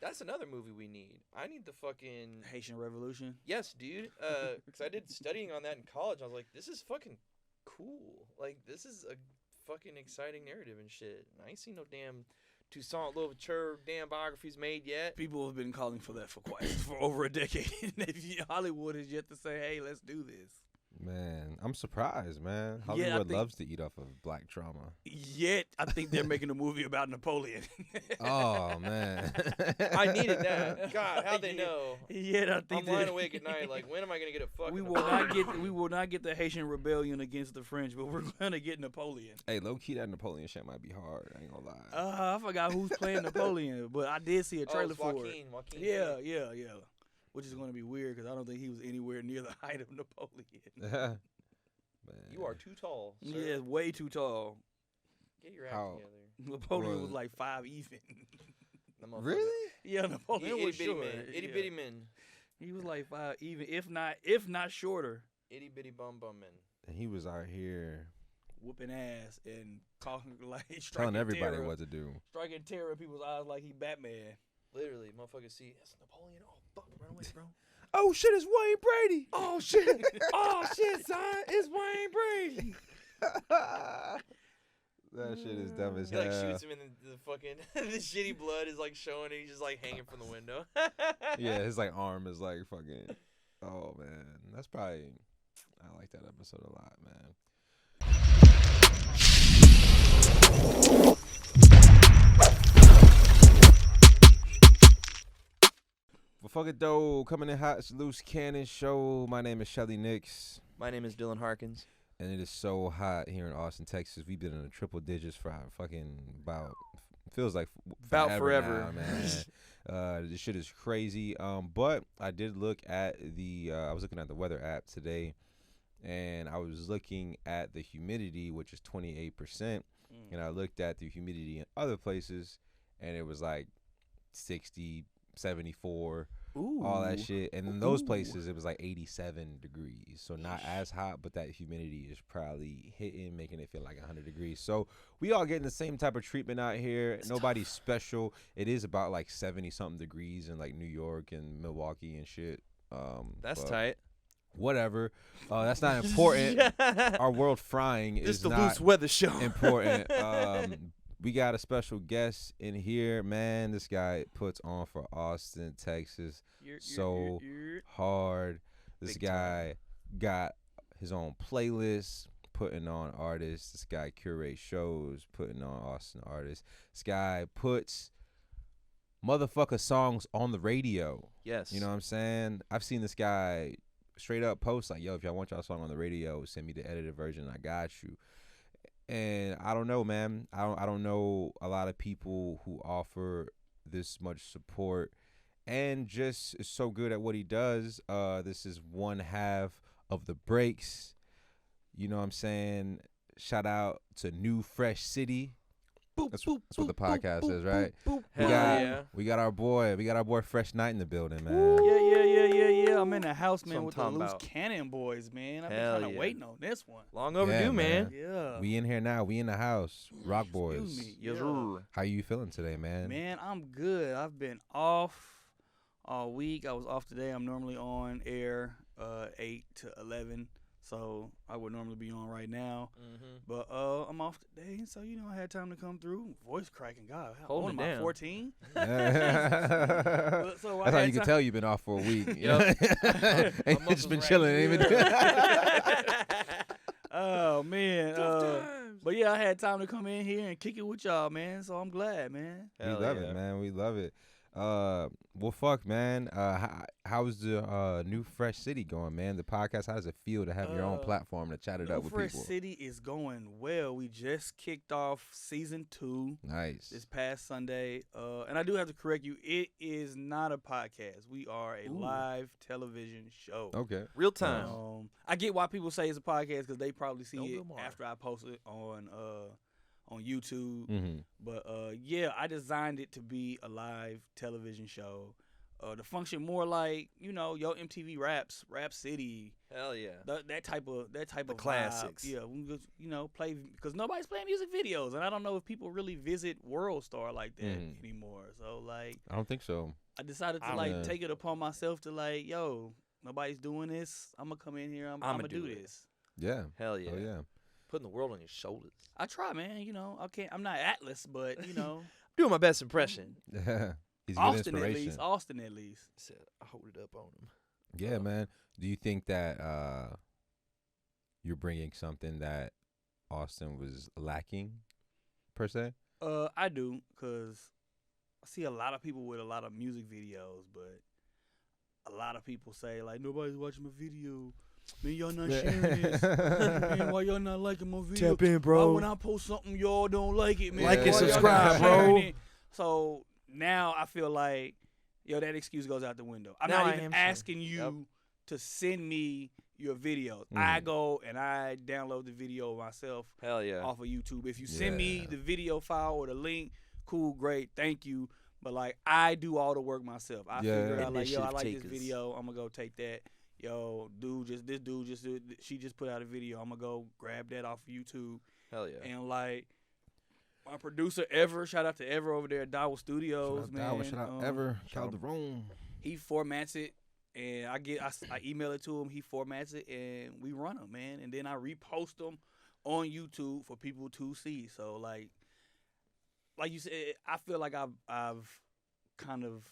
That's another movie we need. I need the fucking Haitian Revolution. Yes, dude. Because I did studying on that in college. I was like, this is fucking cool. Like, this is a fucking exciting narrative and shit. And I ain't seen no damn Toussaint Louverture damn biographies made yet. People have been calling for that for over a decade. Hollywood has yet to say, "Hey, let's do this." Man, I'm surprised, man. Hollywood loves to eat off of black trauma. Yet, I think they're making a movie about Napoleon. Oh, man. I needed that. God, how'd they know? Yet, I think I'm lying awake at night. Like, when am I gonna get a fucking? We will not get the Haitian rebellion against the French, but we're gonna get Napoleon. Hey, low key, that Napoleon shit might be hard. I ain't gonna lie. I forgot who's playing Napoleon, but I did see a trailer for Joaquin, it. Joaquin. Yeah. Which is going to be weird because I don't think he was anywhere near the height of Napoleon. Man. You are too tall. Sir. Yeah, way too tall. Get your act together. Napoleon was like 5 even. Really? Yeah, Napoleon was short. Itty bitty man. He was like 5 even, if not shorter. Itty bitty bum man. And he was out here whooping ass and calling like telling everybody terror, what to do. Striking terror in people's eyes like he Batman. Literally, motherfuckers see that's Napoleon. Oh fuck, run away, bro. Oh shit, it's Wayne Brady. Oh shit. Oh shit, son, it's Wayne Brady. That shit is dumb as He hell. like shoots him in the fucking the shitty blood is like showing and he's just like hanging from the window. Yeah, his like arm is like fucking. Oh man, that's probably. I like that episode a lot, man. Well, fuck it though. Coming in hot, it's Loose Cannon Show. My name is Shelly Nix. My name is Dylan Harkins. And it is so hot here in Austin, Texas. We've been in the triple digits for fucking feels like about forever, now, man. This shit is crazy. But I did look at I was looking at the weather app today, and I was looking at the humidity, which is 28%. And I looked at the humidity in other places, and it was like 60, 74. Ooh. All that shit. And in those places, it was like 87 degrees. So not as hot, but that humidity is probably hitting, making it feel like 100 degrees. So we all getting the same type of treatment out here. It's Nobody's tough. Special. It is about like 70-something degrees in like New York and Milwaukee and shit. That's tight. Whatever. That's not important. Our world frying is the not Loose Weather Show. important. We got a special guest in here, man. This guy puts on for Austin, Texas so hard. This Big guy got his own playlist, putting on artists. This guy curates shows, putting on Austin artists. This guy puts motherfucker songs on the radio. Yes. You know what I'm saying? I've seen this guy straight up post like, yo, if y'all want y'all song on the radio, send me the edited version. I got you. And I don't know, man. I don't know a lot of people who offer this much support and just is so good at what he does. This is one half of The Breaks. You know what I'm saying? Shout out to New Fresh City. That's what the podcast is, right? We got our boy Fresh Knight in the building, man. Yeah. I'm in the house, man, with the Loose Cannon boys, man. I've been kind of waiting on this one. Long overdue, man. Yeah. We in here now. We in the house. Rock boys. Excuse me. Yes, Yeah. How you feeling today, man? Man, I'm good. I've been off all week. I was off today. I'm normally on air 8 to 11. So I would normally be on right now, but I'm off today, so I had time to come through. Voice cracking, God, how old am I? 14. So that's how you can tell you've been off for a week. Ain't just been chilling. Ain't been Oh man, but yeah, I had time to come in here and kick it with y'all, man. So I'm glad, man. We love it, man. We love it. Well, fuck, man. How's the New Fresh City going, man? The podcast, how does it feel to have your own platform to chat it up with people? New Fresh City is going well. We just kicked off season 2. Nice. This past Sunday. And I do have to correct you. It is not a podcast. We are a live television show. Okay. Real time. I get why people say it's a podcast because they probably see it after I post it on YouTube. Mm-hmm. But yeah, I designed it to be a live television show. to function more like your MTV Raps, Rap City, Hell yeah. that type of vibe. classics. Yeah, we just, play because nobody's playing music videos, and I don't know if people really visit World Star like that anymore. So like, I don't think so. I decided to like take it upon myself to like, yo, nobody's doing this. I'm gonna come in here. I'm gonna do this. Yeah. Hell yeah. Oh yeah. Putting the world on your shoulders. I try, man. I'm not Atlas, but Doing my best impression. He's a good Austin inspiration. Austin at least. Said, I hold it up on him. Yeah, man. Do you think that you're bringing something that Austin was lacking, per se? I do, cause I see a lot of people with a lot of music videos, but a lot of people say like nobody's watching my video. Man, y'all not sharing this. Man, why y'all not liking my video? Tap in, bro. Why when I post something, y'all don't like it, man? Like and Why y'all not subscribe, sharing bro. it? So now I feel like, that excuse goes out the window. I'm Now not I even am asking you to send me your videos. I go and I download the video myself Hell yeah. off of YouTube. If you send me the video file or the link, cool, great, thank you. But like I do all the work myself. I figure out like, yo, I like this Initiative video. I'm gonna go take that. Yo, she just put out a video. I'm gonna go grab that off of YouTube. Hell yeah. And like my producer Ever, shout out to Ever over there at Dowell Studios, man. Shout out Ever. Calderon. He formats it, and I email it to him. He formats it, and we run them, man. And then I repost them on YouTube for people to see. So like you said, I feel like I've kind of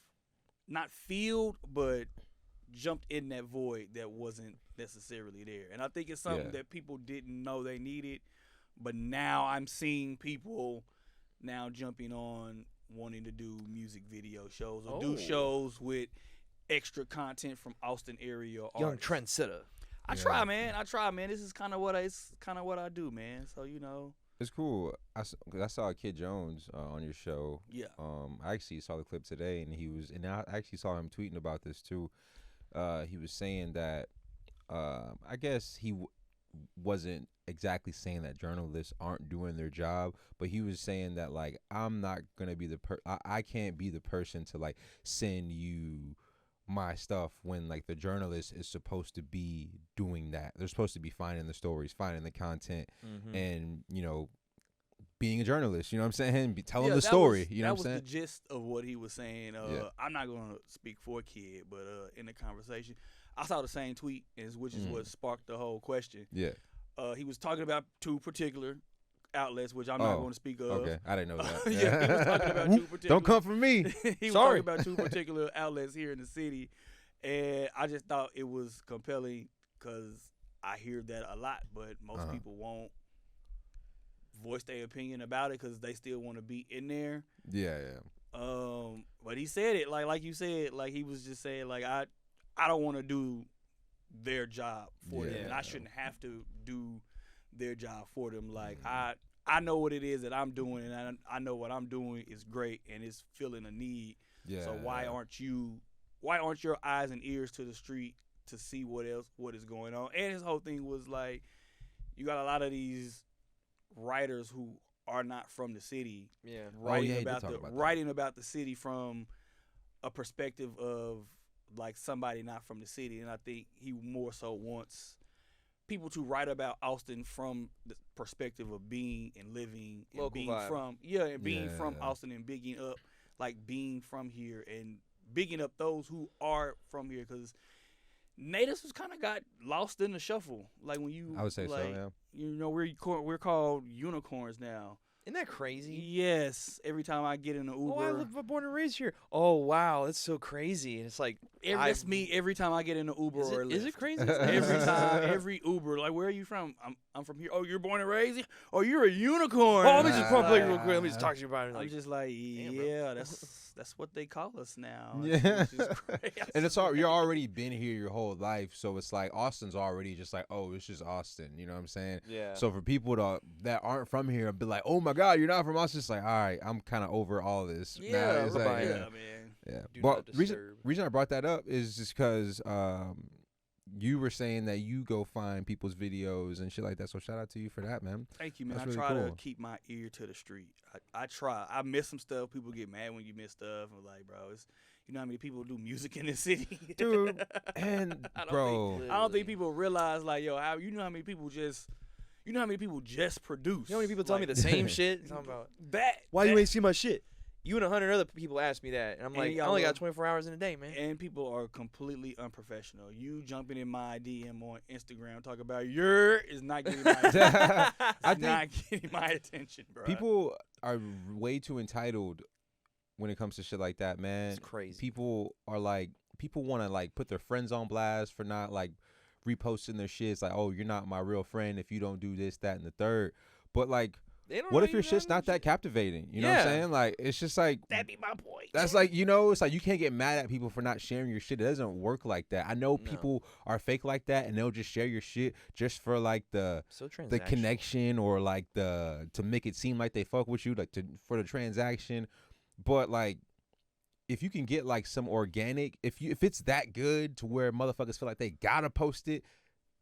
not filled, but jumped in that void that wasn't necessarily there. And I think it's something that people didn't know they needed, but now I'm seeing people now jumping on wanting to do music video shows or do shows with extra content from Austin area artists. Young trendsetter. I try, man. This is kind of what I do, man. So It's cool. I saw Kid Jones on your show. Yeah. I actually saw the clip today, and I actually saw him tweeting about this too. He was saying that I guess he wasn't exactly saying that journalists aren't doing their job, but he was saying that like I'm not gonna be I can't be the person to like send you my stuff when like the journalist is supposed to be doing that. They're supposed to be finding the stories, finding the content, and being a journalist. You know what I'm saying? Be telling the story. You know what I'm saying? That was the gist of what he was saying. I'm not gonna speak for Kid, but in the conversation, I saw the same tweet, which is what sparked the whole question. Yeah. He was talking about two particular outlets, which I'm not going to speak of. Okay, I didn't know that. He was talking about two particular. Don't come for me. He was talking about two particular outlets here in the city, and I just thought it was compelling because I hear that a lot, but most people won't voice their opinion about it because they still want to be in there. Yeah. But he said it like you said, like he was just saying like I don't want to do their job for them, and I shouldn't have to do their job for them. Like I know what it is that I'm doing, and I know what I'm doing is great, and it's filling a need. Yeah. So why aren't your eyes and ears to the street to see what is going on? And his whole thing was like, you got a lot of these writers who are not from the city, writing about the city from a perspective of like somebody not from the city. And I think he more so wants people to write about Austin from the perspective of being and living and local being vibe. from Austin and bigging up, like being from here and bigging up those who are from here, because natives was kind of got lost in the shuffle. Like when you, I would say like, so. Yeah. We're called unicorns now. Isn't that crazy? Yes. Every time I get in an Uber. Oh, I'm born and raised here. Oh, wow. That's so crazy. And it's like. That's me every time I get in an Uber or a Lyft. Is it crazy? Every time, every Uber. Like, where are you from? I'm from here. Oh, you're born and raised here? Oh, you're a unicorn. Oh, let me just pump it real quick. Let me just talk to you about it. I'm just like, yeah, that's what they call us now. Yeah. Which is crazy. And you're already been here your whole life, so it's like Austin's already just like, oh, it's just Austin. You know what I'm saying? Yeah. So for people that aren't from here, be like, oh my God, you're not from Austin. It's like, all right, I'm kind of over all this. Yeah, it's like, man. Yeah. Do But not disturb. reason I brought that up is just because you were saying that you go find people's videos and shit like that. So shout out to you for that, man. Thank you, man. That's I really try cool. to keep my ear to the street. I try. I miss some stuff. People get mad when you miss stuff. I'm like, bro, You know how many people do music in this city, Dude. And I don't bro, I don't think people realize like, yo, how many people just produce. You know how many people tell me the same shit? Talking about why you ain't see my shit? You and 100 other people ask me that, and I'm like, I only got 24 hours in a day, man. And people are completely unprofessional. You jumping in my DM on Instagram talking about is not getting my attention. Not getting my attention, bro. People are way too entitled when it comes to shit like that, man. It's crazy. People want to like put their friends on blast for not like reposting their shit. It's like, oh, you're not my real friend if you don't do this, that, and the third. But like, what if your shit's not that captivating? You know what I'm saying? Like, it's just like, that'd be my point. That's like, it's like you can't get mad at people for not sharing your shit. It doesn't work like that. I know people are fake like that, and they'll just share your shit just for like the connection or like to make it seem like they fuck with you, like for the transaction. But like, if you can get like some organic, if it's that good to where motherfuckers feel like they gotta post it,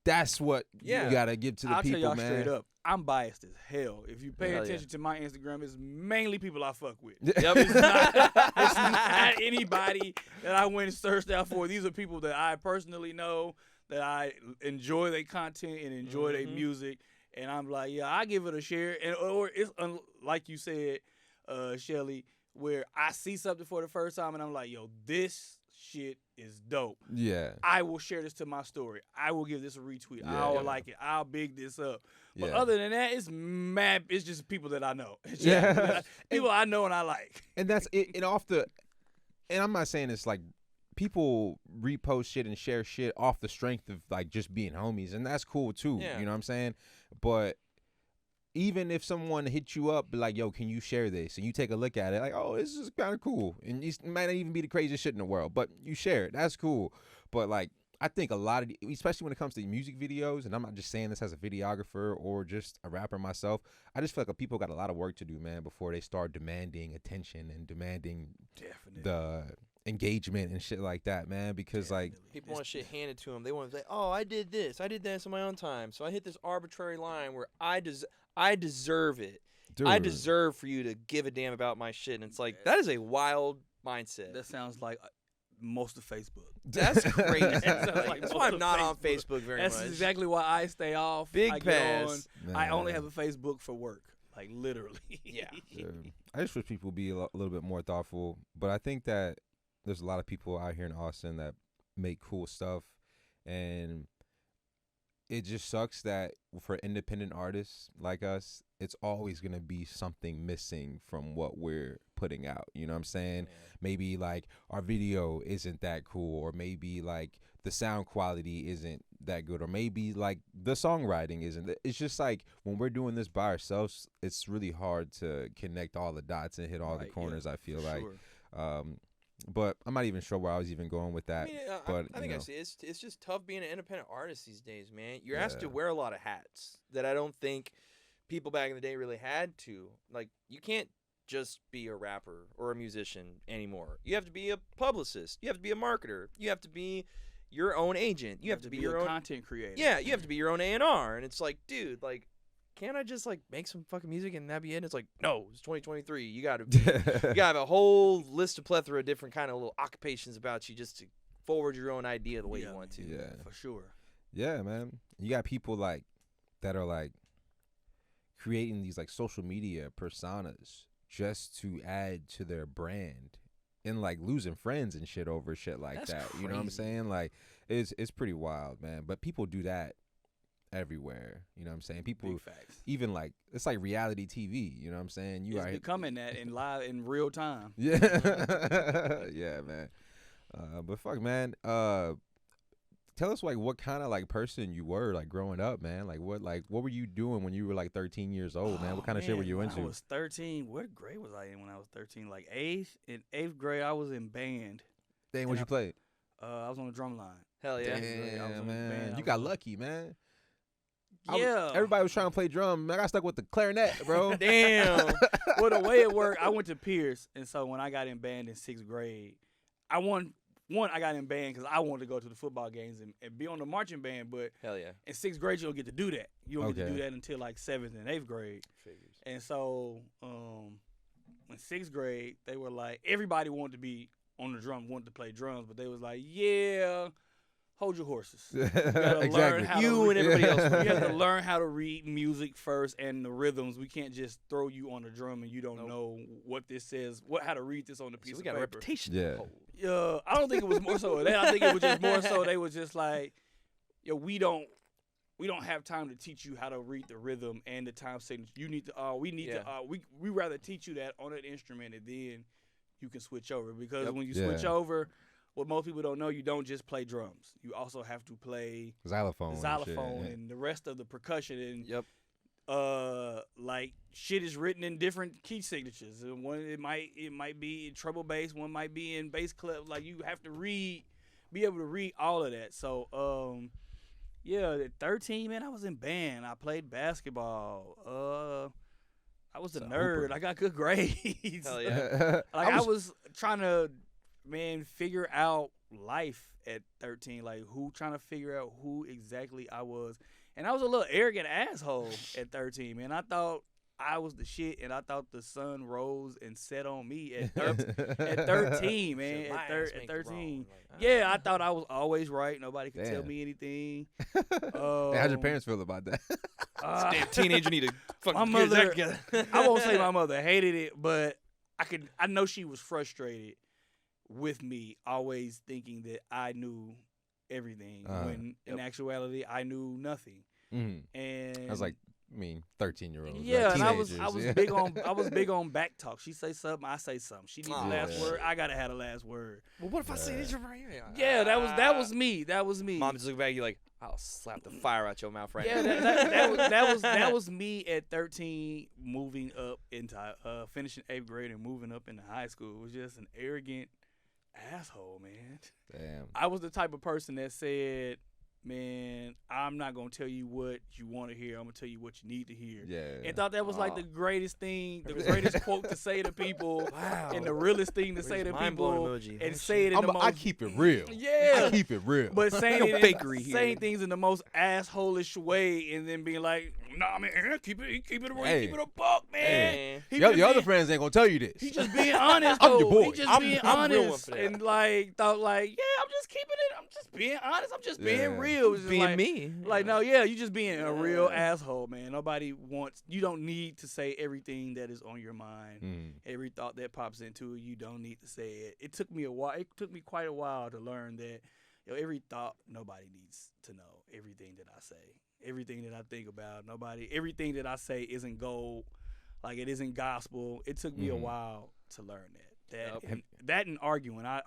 that's what you gotta give to the people, man. I'll tell y'all straight up, I'm biased as hell. If you pay attention to my Instagram, it's mainly people I fuck with. Yep. It's not anybody that I went and searched out for. These are people that I personally know, that I enjoy their content and enjoy their music. And I'm like, yeah, I give it a share. Or it's like you said, Shelly, where I see something for the first time and I'm like, yo, this shit is dope. Yeah. I will share this to my story. I will give this a retweet. I'll like it. I'll big this up. But other than that, it's just people that I know. People I know and I like. And that's it. And I'm not saying it's like people repost shit and share shit off the strength of like just being homies, and that's cool too. Yeah. You know what I'm saying? But even if someone hits you up, like, yo, can you share this? And you take a look at it, like, oh, this is kind of cool. And it might not even be the craziest shit in the world, but you share it. That's cool. But, like, I think a lot of, especially when it comes to music videos, and I'm not just saying this as a videographer or just a rapper myself, I just feel like people got a lot of work to do, man, before they start demanding attention and demanding the engagement and shit like that, man, because like people want shit handed to them. They want to say, oh, I did this on my own time, so I hit this arbitrary line where I deserve it. Dude. I deserve for you to give a damn about my shit. And it's like, that is a wild mindset. That sounds like most of Facebook. That's crazy. That's why I'm not on Facebook very much. That's exactly why I stay off. Big pass. I only have a Facebook for work. Like, literally. Yeah. I just wish people would be a little bit more thoughtful. But I think that there's a lot of people out here in Austin that make cool stuff. And it just sucks that for independent artists like us, it's always going to be something missing from what we're putting out. You know what I'm saying? Yeah. Maybe like our video isn't that cool, or maybe like the sound quality isn't that good, or maybe like the songwriting isn't. It's just like when we're doing this by ourselves, it's really hard to connect all the dots and hit all the corners, I feel like. Sure. But I'm not even sure where I was even going with that. I mean, but I think it's just tough being an independent artist these days, man. You're asked to wear a lot of hats that I don't think people back in the day really had to. Like, you can't just be a rapper or a musician anymore. You have to be a publicist. You have to be a marketer. You have to be your own agent. You have to be your own content creator. Yeah, you have to be your own A&R. And it's like, dude, like, can't I just like make some fucking music and that be it? And it's like, no, it's 2023. You gotta have a whole list of plethora of different kind of little occupations about you just to forward your own idea the way you want to. Yeah, for sure. Yeah, man. You got people like that are like creating these like social media personas just to add to their brand, and like losing friends and shit over shit like That's that. Crazy. You know what I'm saying? Like it's pretty wild, man. But people do that everywhere. You know what I'm saying? People even like, it's like reality TV. You know what I'm saying? It's becoming that in live in real time. Yeah. Yeah, man. But fuck, man. Tell us like what kind of like person you were like growing up, man. Like what were you doing when you were like 13 years old, man? What kind of shit were you into? I was 13. What grade was I in when I was 13? Like eighth. In eighth grade, I was in band. Dang, what you played? I was on the drum line. Hell yeah. Damn, man. You got lucky, man. Yeah. Everybody was trying to play drum. I got stuck with the clarinet, bro. Damn. Well, the way it worked, I went to Pierce, and so when I got in band in 6th grade, I got in band because I wanted to go to the football games and be on the marching band. But hell yeah, in 6th grade you don't get to do that. You don't get to do that until like 7th and 8th grade. Figures. And so in 6th grade they were like, everybody wanted to be on the drum wanted to play drums, but they was like, yeah, hold your horses. Exactly. You and everybody else. You have to learn how to read music first and the rhythms. We can't just throw you on the drum and you don't know what this says, how to read this on the piece So of we got paper. a reputation. Yeah. I don't think it was more so that. I think it was just more so they was just like, yo, we don't have time to teach you how to read the rhythm and the time signature. You need to we rather teach you that on an instrument and then you can switch over, because when you switch over, what most people don't know, you don't just play drums. You also have to play Xylophone and the rest of the percussion and like shit is written in different key signatures. And one it might be in treble bass, one might be in bass clef. Like you have to be able to read all of that. So at 13, man, I was in band. I played basketball. I was a nerd. I got good grades. Hell yeah. I was trying to, figure out life at 13. Like trying to figure out who exactly I was. And I was a little arrogant asshole at 13, man. I thought I was the shit, and I thought the sun rose and set on me at 13, man. At 13. Yeah, I thought I was always right. Nobody could tell me anything. How'd your parents feel about that? Damn teenager need to fucking my get his act mother, together. I won't say my mother hated it, but I know she was frustrated with me always thinking that I knew everything when in actuality I knew nothing. And I was like, 13-year-olds. Yeah, right? and I was big on back talk. She say something, I say something. She needs the last word. I gotta have the last word. Well, what if I say this? Yeah, that was me. That was me. Mom just look back at you like, I'll slap the fire out your mouth right Yeah, now. that was me at 13, moving up into finishing 8th grade and moving up into high school. It was just an arrogant asshole, man. Damn. I was the type of person that said, man, I'm not going to tell you what you want to hear. I'm going to tell you what you need to hear. Yeah. And thought that was like the greatest thing, the greatest quote to say to people. Wow. And the realest thing to say to people. Emoji. And say it in the most. I keep it real. Yeah. I keep it real. But saying No it fakery here. saying things in the most assholish way and then being like, nah, man, keep it a buck, man. Your other friends ain't going to tell you this. He just being honest, I'm though. your boy. He just I'm being real one honest for that. and like thought like, yeah, I'm just keeping it. I'm just being honest. I'm just being real. It was just Being like, me. Like, no, yeah, you just being a real asshole, man. Nobody wants. You don't need to say everything that is on your mind. Every thought that pops into it, you don't need to say it. It took me a while. It took me quite a while to learn that, every thought nobody needs to know. Everything that I say, everything that I think about, everything that I say isn't gold. Like it isn't gospel. It took me a while to learn that. That and arguing. I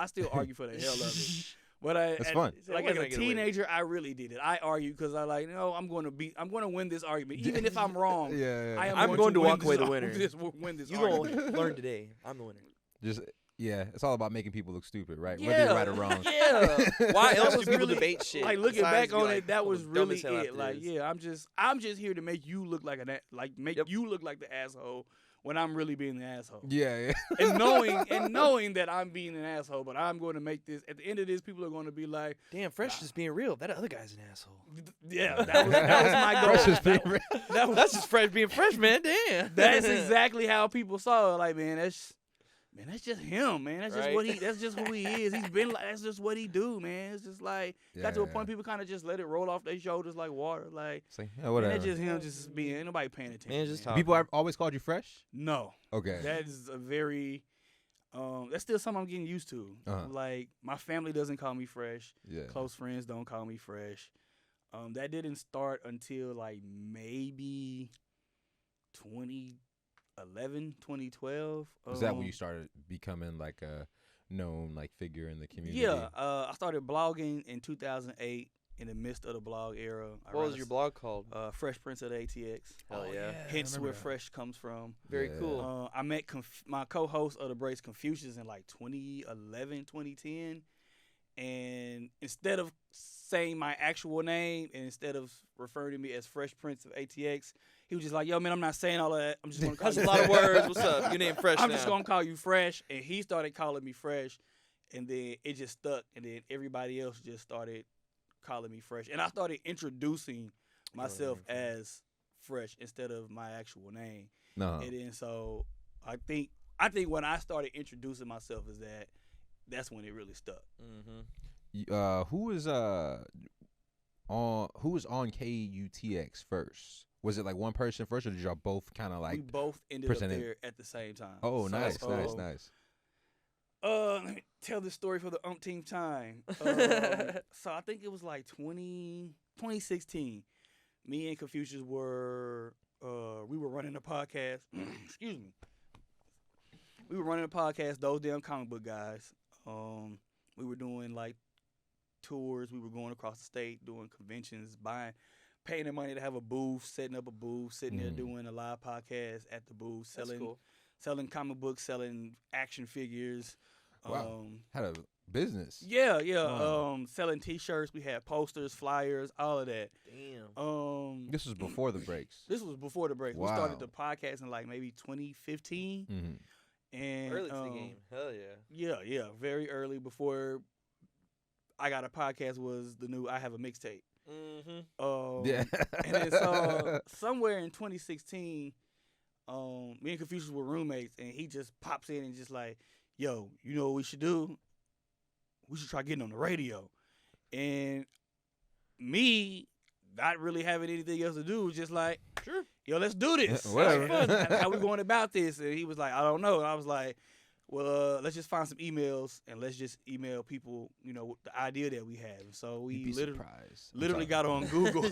still argue for the hell of it. But That's fun. Like as a teenager, I really did it. I argued because I like, no, I'm going to win this argument, even if I'm wrong. I'm going to walk away the winner. Win this You argument. gonna learn today. I'm the winner. It's all about making people look stupid, right? Yeah. Whether you're right or wrong. Yeah. Why else was do people really- debate shit? Like looking besides back be on like, it, that was dumb really as hell it. after Like, this. I'm just here to make you look like you look like the asshole when I'm really being the asshole. Yeah. And knowing that I'm being an asshole, but I'm going to make this. At the end of this, people are going to be like, Damn, Fresh is being real. That other guy's an asshole. yeah, that was my goal. Fresh is being real. That's just Fresh being Fresh, man. Damn. That's exactly how people saw it. Like, man, that's just him, man. That's just Right. that's just who he is. He's been like, that's just what he do, man. It's just like, got to a point people kind of just let it roll off their shoulders like water. Like, It's like, man, whatever. that's just him just being, ain't nobody paying attention. Man, just man. talk. People have always called you Fresh? No. Okay. That is a very, that's still something I'm getting used to. Like, my family doesn't call me Fresh. Yeah. Close friends don't call me Fresh. That didn't start until like maybe 2011, 2012. Was that when you started becoming like a known like figure in the community? Yeah. I started blogging in 2008 in the midst of the blog era. What was your blog called? Fresh Prince of the ATX. Hell yeah. Hence where Fresh comes from. Very Yeah. cool. I met my co-host of the Brace Confucius in like 2011, 2010. And instead of saying my actual name and instead of referring to me as Fresh Prince of ATX, he was just like, yo, man, I'm not saying all of that. I'm just going to call That's you a lot of words. What's up? Your name Fresh I'm now. just going to call you Fresh. And he started calling me Fresh. And then it just stuck. And then everybody else just started calling me Fresh. And I started introducing myself as Fresh instead of my actual name. No. And then so I think I think when I started introducing myself as that's when it really stuck. Who was on KUTX first? Was it like one person first, or did y'all both kind of like? We both ended up there at the same time. Oh, so, nice. Let me tell this story for the umpteenth time. So I think it was like 2016. Me and Confucius were we were running a podcast. Excuse me. We were running a podcast, Those Damn Comic Book Guys. We were doing like tours. We were going across the state, doing conventions, paying the money to have a booth, setting up a booth, sitting there doing a live podcast at the booth, selling comic books, selling action figures. Wow. Had a business. Yeah. Wow. Selling T-shirts. We had posters, flyers, all of that. Damn. This was before the breaks. This was before the break. Wow. We started the podcast in like maybe 2015. And early to the game. Hell yeah. Yeah. Very early, before I got a podcast, was the new I Have a Mixtape. Yeah. And then so somewhere in 2016, me and Confucius were roommates, and he just pops in and just like, yo, you know what we should do? We should try getting on the radio. And me, not really having anything else to do, was just like, sure, yo, let's do this. Whatever. How we going about this? And he was like, I don't know. And I was like, well, let's just find some emails and let's just email people, you know, the idea that we have. And so we literally got on Google.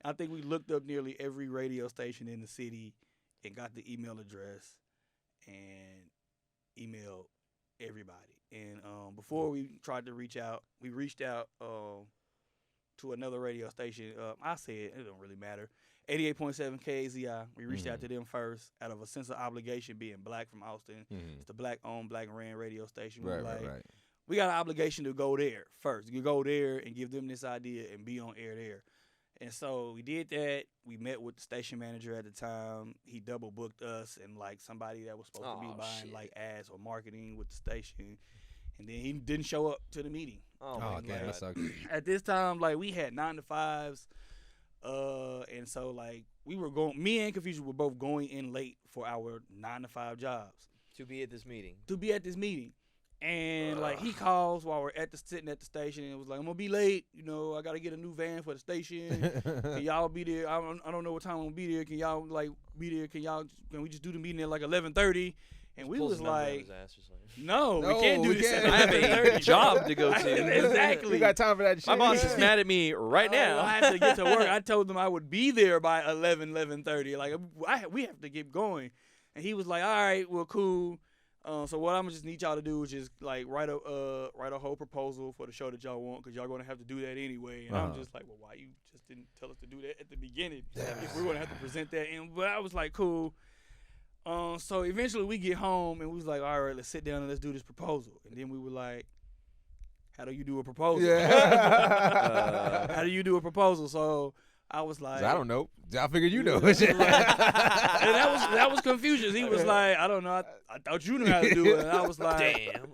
I think we looked up nearly every radio station in the city and got the email address and emailed everybody. And before we tried to reach out, we reached out to another radio station. I said, it don't really matter. 88.7 KAZI. We reached out to them first out of a sense of obligation, being black from Austin. It's the black-owned, black-ran radio station. Right. We got an obligation to go there first. You go there and give them this idea and be on air there. And so we did that. We met with the station manager at the time. He double booked us and like somebody that was supposed to be buying like ads or marketing with the station. And then he didn't show up to the meeting. Okay, that sucks. At this time, like, we had 9-to-5s. And so like me and Confucius were both going in late for our 9-to-5 jobs. To be at this meeting. And like he calls while we're sitting at the station and was like, I'm gonna be late. You know, I gotta get a new van for the station. Can y'all be there? I don't know what time I'm gonna be there. Can y'all like be there? Can we just do the meeting at like 11:30? And we was like, no, we can't do this. I have a job to go to. Exactly. We got time for that shit. My boss is mad at me right now. I have to get to work. I told them I would be there by 11:30. Like, we have to get going. And he was like, all right, well, cool. So what I'm gonna just need y'all to do is just like write a whole proposal for the show that y'all want, because y'all gonna have to do that anyway. And I'm just like, well, why you just didn't tell us to do that at the beginning? If we're gonna have to present that. But I was like, cool. So eventually we get home and we was like, all right, let's sit down and let's do this proposal. And then we were like, how do you do a proposal? Yeah. How do you do a proposal? So I was like, I don't know. I figured you know. And that was Confucius. He was like, I don't know. I thought you knew how to do it. And I was like, damn.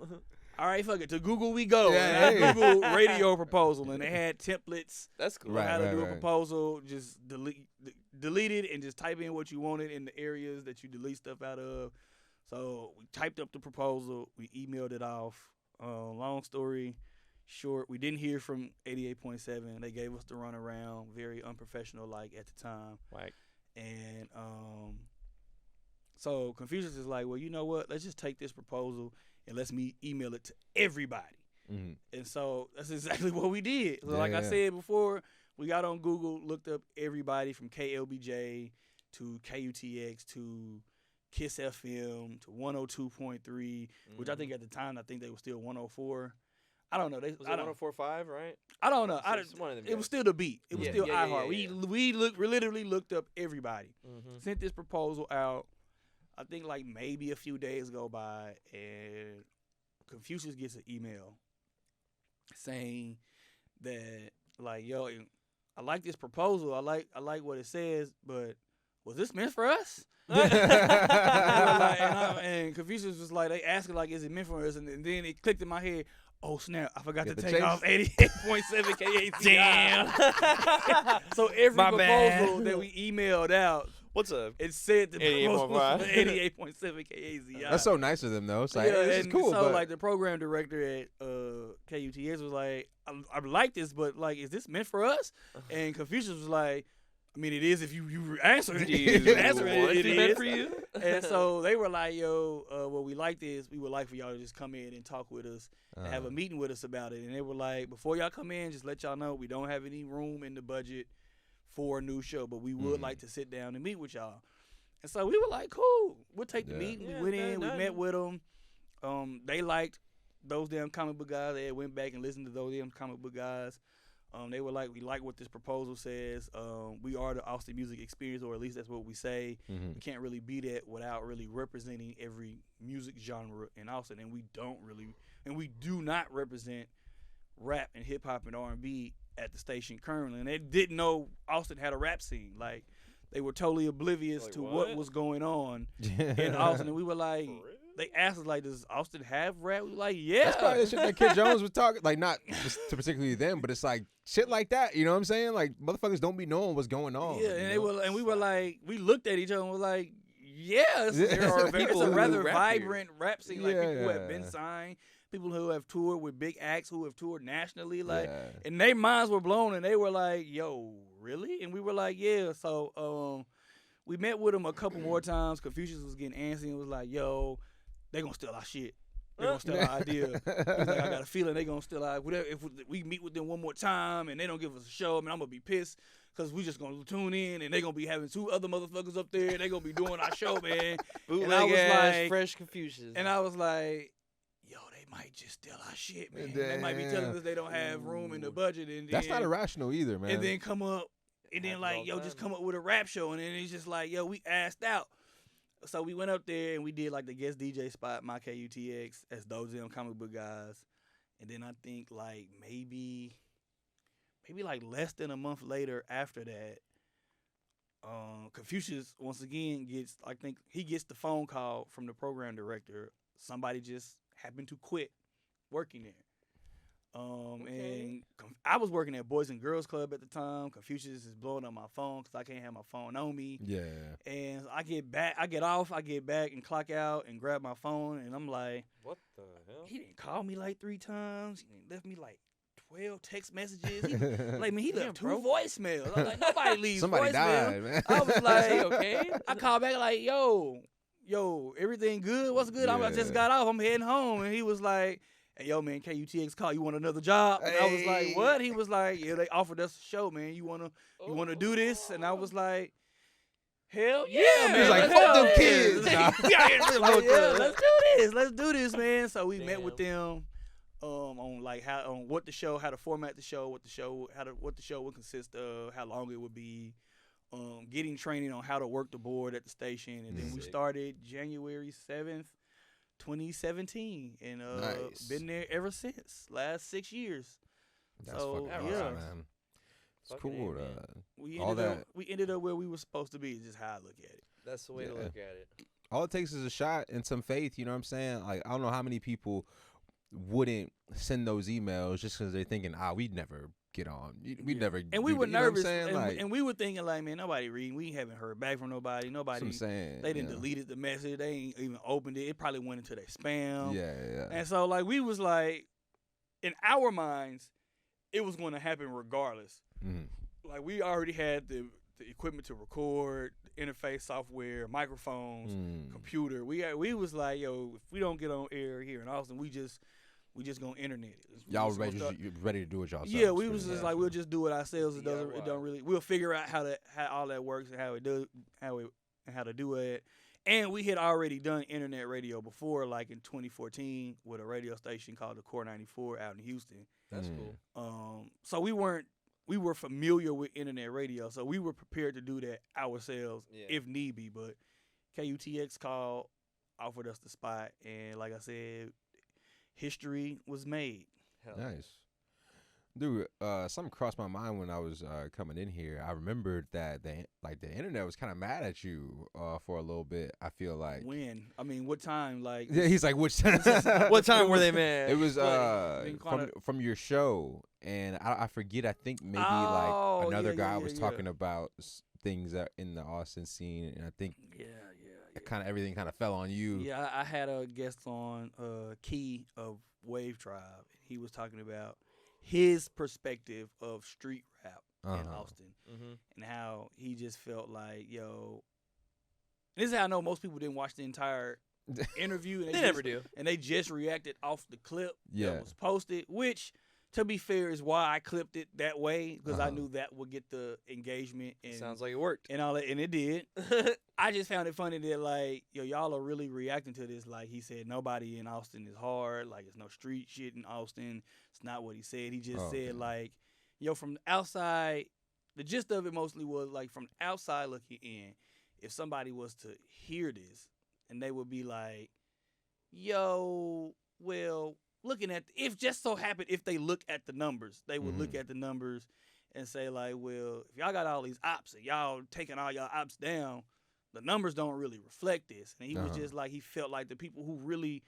All right, fuck it. To Google we go. Yeah, and I Google radio proposal, and they had templates. That's cool. How to do a proposal. Just delete it and just type in what you wanted in the areas that you delete stuff out of. So we typed up the proposal. We emailed it off. Long story short, we didn't hear from 88.7. They gave us the runaround, very unprofessional like at the time. Right. And so Confucius is like, well, you know what? Let's just take this proposal and let's email it to everybody. And so that's exactly what we did. So I said before, we got on Google, looked up everybody from KLBJ to KUTX to Kiss FM to 102.3, which I think at the time, they were still 104. I don't know. Was it 104.5, right? I don't know. It was still the beat. It was still iHeart. We literally looked up everybody. Sent this proposal out. I think like maybe a few days go by, and Confucius gets an email saying that like, yo, I like this proposal. I like what it says, but was this meant for us? And Confucius was like, they asking like, is it meant for us? And then it clicked in my head. Oh snap! I forgot to take off 88.7 KAZI. Damn. So every proposal that we emailed out What's up? It said the 88.5. 88.7 KAZI. That's so nice of them, though. It's like, hey, this is cool. So but like the program director at KUTX was like, I like this, but like, is this meant for us? And Confucius was like, I mean, it is if you answer it. You answer it, it meant is for you. And so they were like, yo, what we like this, we would like for y'all to just come in and talk with us and have a meeting with us about it. And they were like, before y'all come in, just let y'all know we don't have any room in the budget for a new show, but we would like to sit down and meet with y'all. And so we were like, cool, we'll take the meeting. We went in, we met with them. They liked Those Damn Comic Book Guys. They went back and listened to Those Damn Comic Book Guys. They were like, we like what this proposal says. We are the Austin Music Experience, or at least that's what we say. We can't really be that without really representing every music genre in Austin, and we do not represent rap and hip hop and R&B at the station currently. And they didn't know Austin had a rap scene. Like, they were totally oblivious to what was going on in Austin. And we were like, they asked us, like, does Austin have rap? We were like, yeah. That's probably the shit that Kid Jones was talking, like, not just to particularly them, but it's like shit like that. You know what I'm saying? Like, motherfuckers don't be knowing what's going on. Yeah, and we were like, we looked at each other and were like, yes, there are people. It's a rather vibrant rap scene. Like, people who have been signed, people who have toured with big acts, who have toured nationally. Like, and their minds were blown, and they were like, yo, really? And we were like, yeah. So we met with them a couple more times. Confucius was getting antsy and was like, yo, they gonna steal our shit. They gonna steal our idea. He's like, I got a feeling they gonna steal our. If we meet with them one more time and they don't give us a show, I mean, I'm gonna be pissed because we just gonna tune in and they gonna be having two other motherfuckers up there. They gonna be doing our show, man. And I was like, fresh Confucius. And I was like, yo, they might just steal our shit, man. They might be telling us they don't have room in the budget, and that's not irrational either, man. And then come up, and then like, yo, just come up with a rap show, and then it's just like, yo, we asked out. So we went up there and we did like the guest DJ spot, my KUTX, as Those Damn Comic Book Guys. And then I think like maybe like less than a month later after that, Confucius once again gets the phone call from the program director. Somebody just happened to quit working there. And I was working at Boys and Girls Club at the time. Confucius is blowing up my phone because I can't have my phone on me. Yeah. And I get back and clock out and grab my phone, and I'm like, what the hell? He didn't call me like 3 times. He left me like 12 text messages. He left 2 voicemails. I was like, nobody leaves Somebody voicemail. died, man. I was like, okay. I called back like, yo, everything good? What's good? I just got off. I'm heading home. And he was like, hey, yo, man, KUTX call. You want another job? And I was like, what? He was like, yeah, they offered us a show, man. You wanna do this? And I was like, hell yeah, man. He's like, fuck them kids. Let's do this, man. So we met with them on like what the show, how to format the show, what the show would consist of, how long it would be, getting training on how to work the board at the station, and then we started January 7th. 2017, and been there ever since. Last 6 years. That's fucking awesome, man. It's cool. We ended up where we were supposed to be. Is just how I look at it. That's the way to look at it. All it takes is a shot and some faith. You know what I'm saying? Like, I don't know how many people wouldn't send those emails just because they're thinking, we'd never get on. We'd never. And we were nervous, and we were thinking like, man, nobody reading. We haven't heard back from nobody. Nobody. That's what I'm saying. They didn't deleted the message. They ain't even opened it. It probably went into their spam. Yeah. And so like we was like, in our minds, it was going to happen regardless. Mm-hmm. Like we already had the equipment to record, the interface software, microphones, computer. We was like, yo, if we don't get on air here in Austin, we just gonna internet it. Y'all ready to do it yourselves? Yeah, we was just like, we'll just do it ourselves. It don't really. We'll figure out how all that works and how to do it. And we had already done internet radio before, like in 2014, with a radio station called the Core 94 out in Houston. That's cool. So we were familiar with internet radio, so we were prepared to do that ourselves if need be. But KUTX called, offered us the spot, and like I said, history was made. Nice. Dude, something crossed my mind when I was coming in here. I remembered that the internet was kind of mad at you for a little bit. I feel like. When? I mean, what time? Like. Yeah, he's like, which time? What time were they mad? It was from your show, and I forget. I think maybe like another guy was talking about things are in the Austin scene, and I think Yeah. everything kind of fell on you. Yeah, I had a guest on Key of Wave Tribe. He was talking about his perspective of street rap in Austin and how he just felt like, yo, this is how I know most people didn't watch the entire interview. And They never do. And they just reacted off the clip Yeah. that was posted, which, to be fair, is why I clipped it that way, because I knew that would get the engagement. And Sounds like it worked. and all that, and it did. I just found it funny that, like, yo, y'all are really reacting to this. Like, he said nobody in Austin is hard. Like, it's no street shit in Austin. It's not what he said. He just said, like, yo, from the outside, the gist of it mostly was, like, from the outside looking in, if somebody was to hear this, and they would be like, yo, well, looking at, if just so happened, if they look at the numbers, they would look at the numbers and say, like, well, if y'all got all these ops and y'all taking all y'all ops down, the numbers don't really reflect this. And he was just like, he felt like the people who really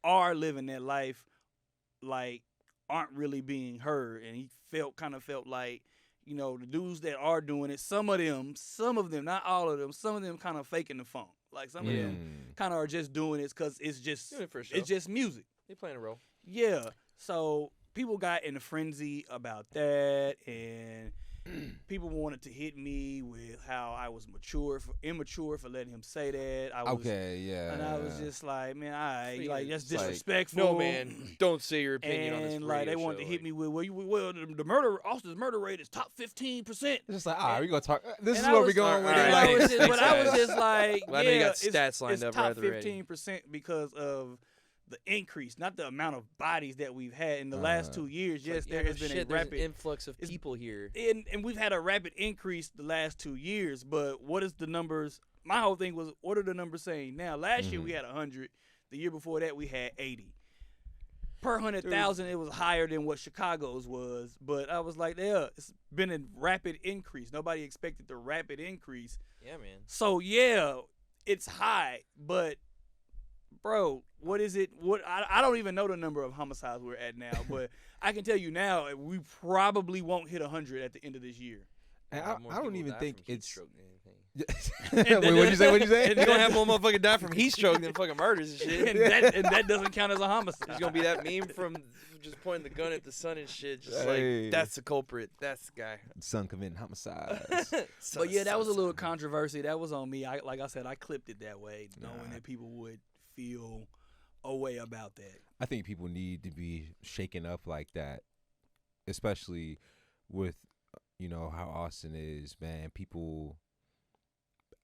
are living that life, like, aren't really being heard. And he kind of felt like, you know, the dudes that are doing it, some of them, not all of them, some of them kind of faking the funk. Like, some of them kind of are just doing it because it's just, Doing it for a show. it's just music. They playing a role. Yeah. So people got in a frenzy about that, and people wanted to hit me with how I was immature for letting him say that. I was, And I was just like, man, like, that's It's like, disrespectful. No, man, don't say your opinion on this And like, radio they wanted show, to hit me with, Austin's murder rate is top 15%. It's just like, all right, we gonna talk. This And is I where was- we going with Alright, it. I Like, was just, but I was just like, Well, I know you got it's- stats lined it's up top rather ready. 15% because of the increase, not the amount of bodies that we've had in the last 2 years. Yes, there has been a there's rapid an influx of it's- people here. and we've had a rapid increase the last 2 years. But what is the numbers? My whole thing was, what are the numbers saying now? Last year we had 100. The year before that we had 80. Per 100,000, it was higher than what Chicago's was. But I was like, yeah, it's been a rapid increase. Nobody expected the rapid increase. Yeah, man. So yeah, it's high, but bro, what is it? I don't even know the number of homicides we're at now, but I can tell you now, we probably won't hit 100 at the end of this year. and More I don't people even die think from heat it's. stroke than anything. Wait, what'd you say? What'd you say? You're gonna have more motherfucking die from heat stroke than fucking murders and shit. and that doesn't count as a homicide. There's gonna be that meme from just pointing the gun at the sun and shit, just Hey. like that's the culprit, that's the guy. Son committing homicides. But yeah, that was a little controversy. That was on me. Like I said, I clipped it that way, knowing that people would feel a way about that. I think people need to be shaken up like that, especially with, you know, how Austin is, man. People,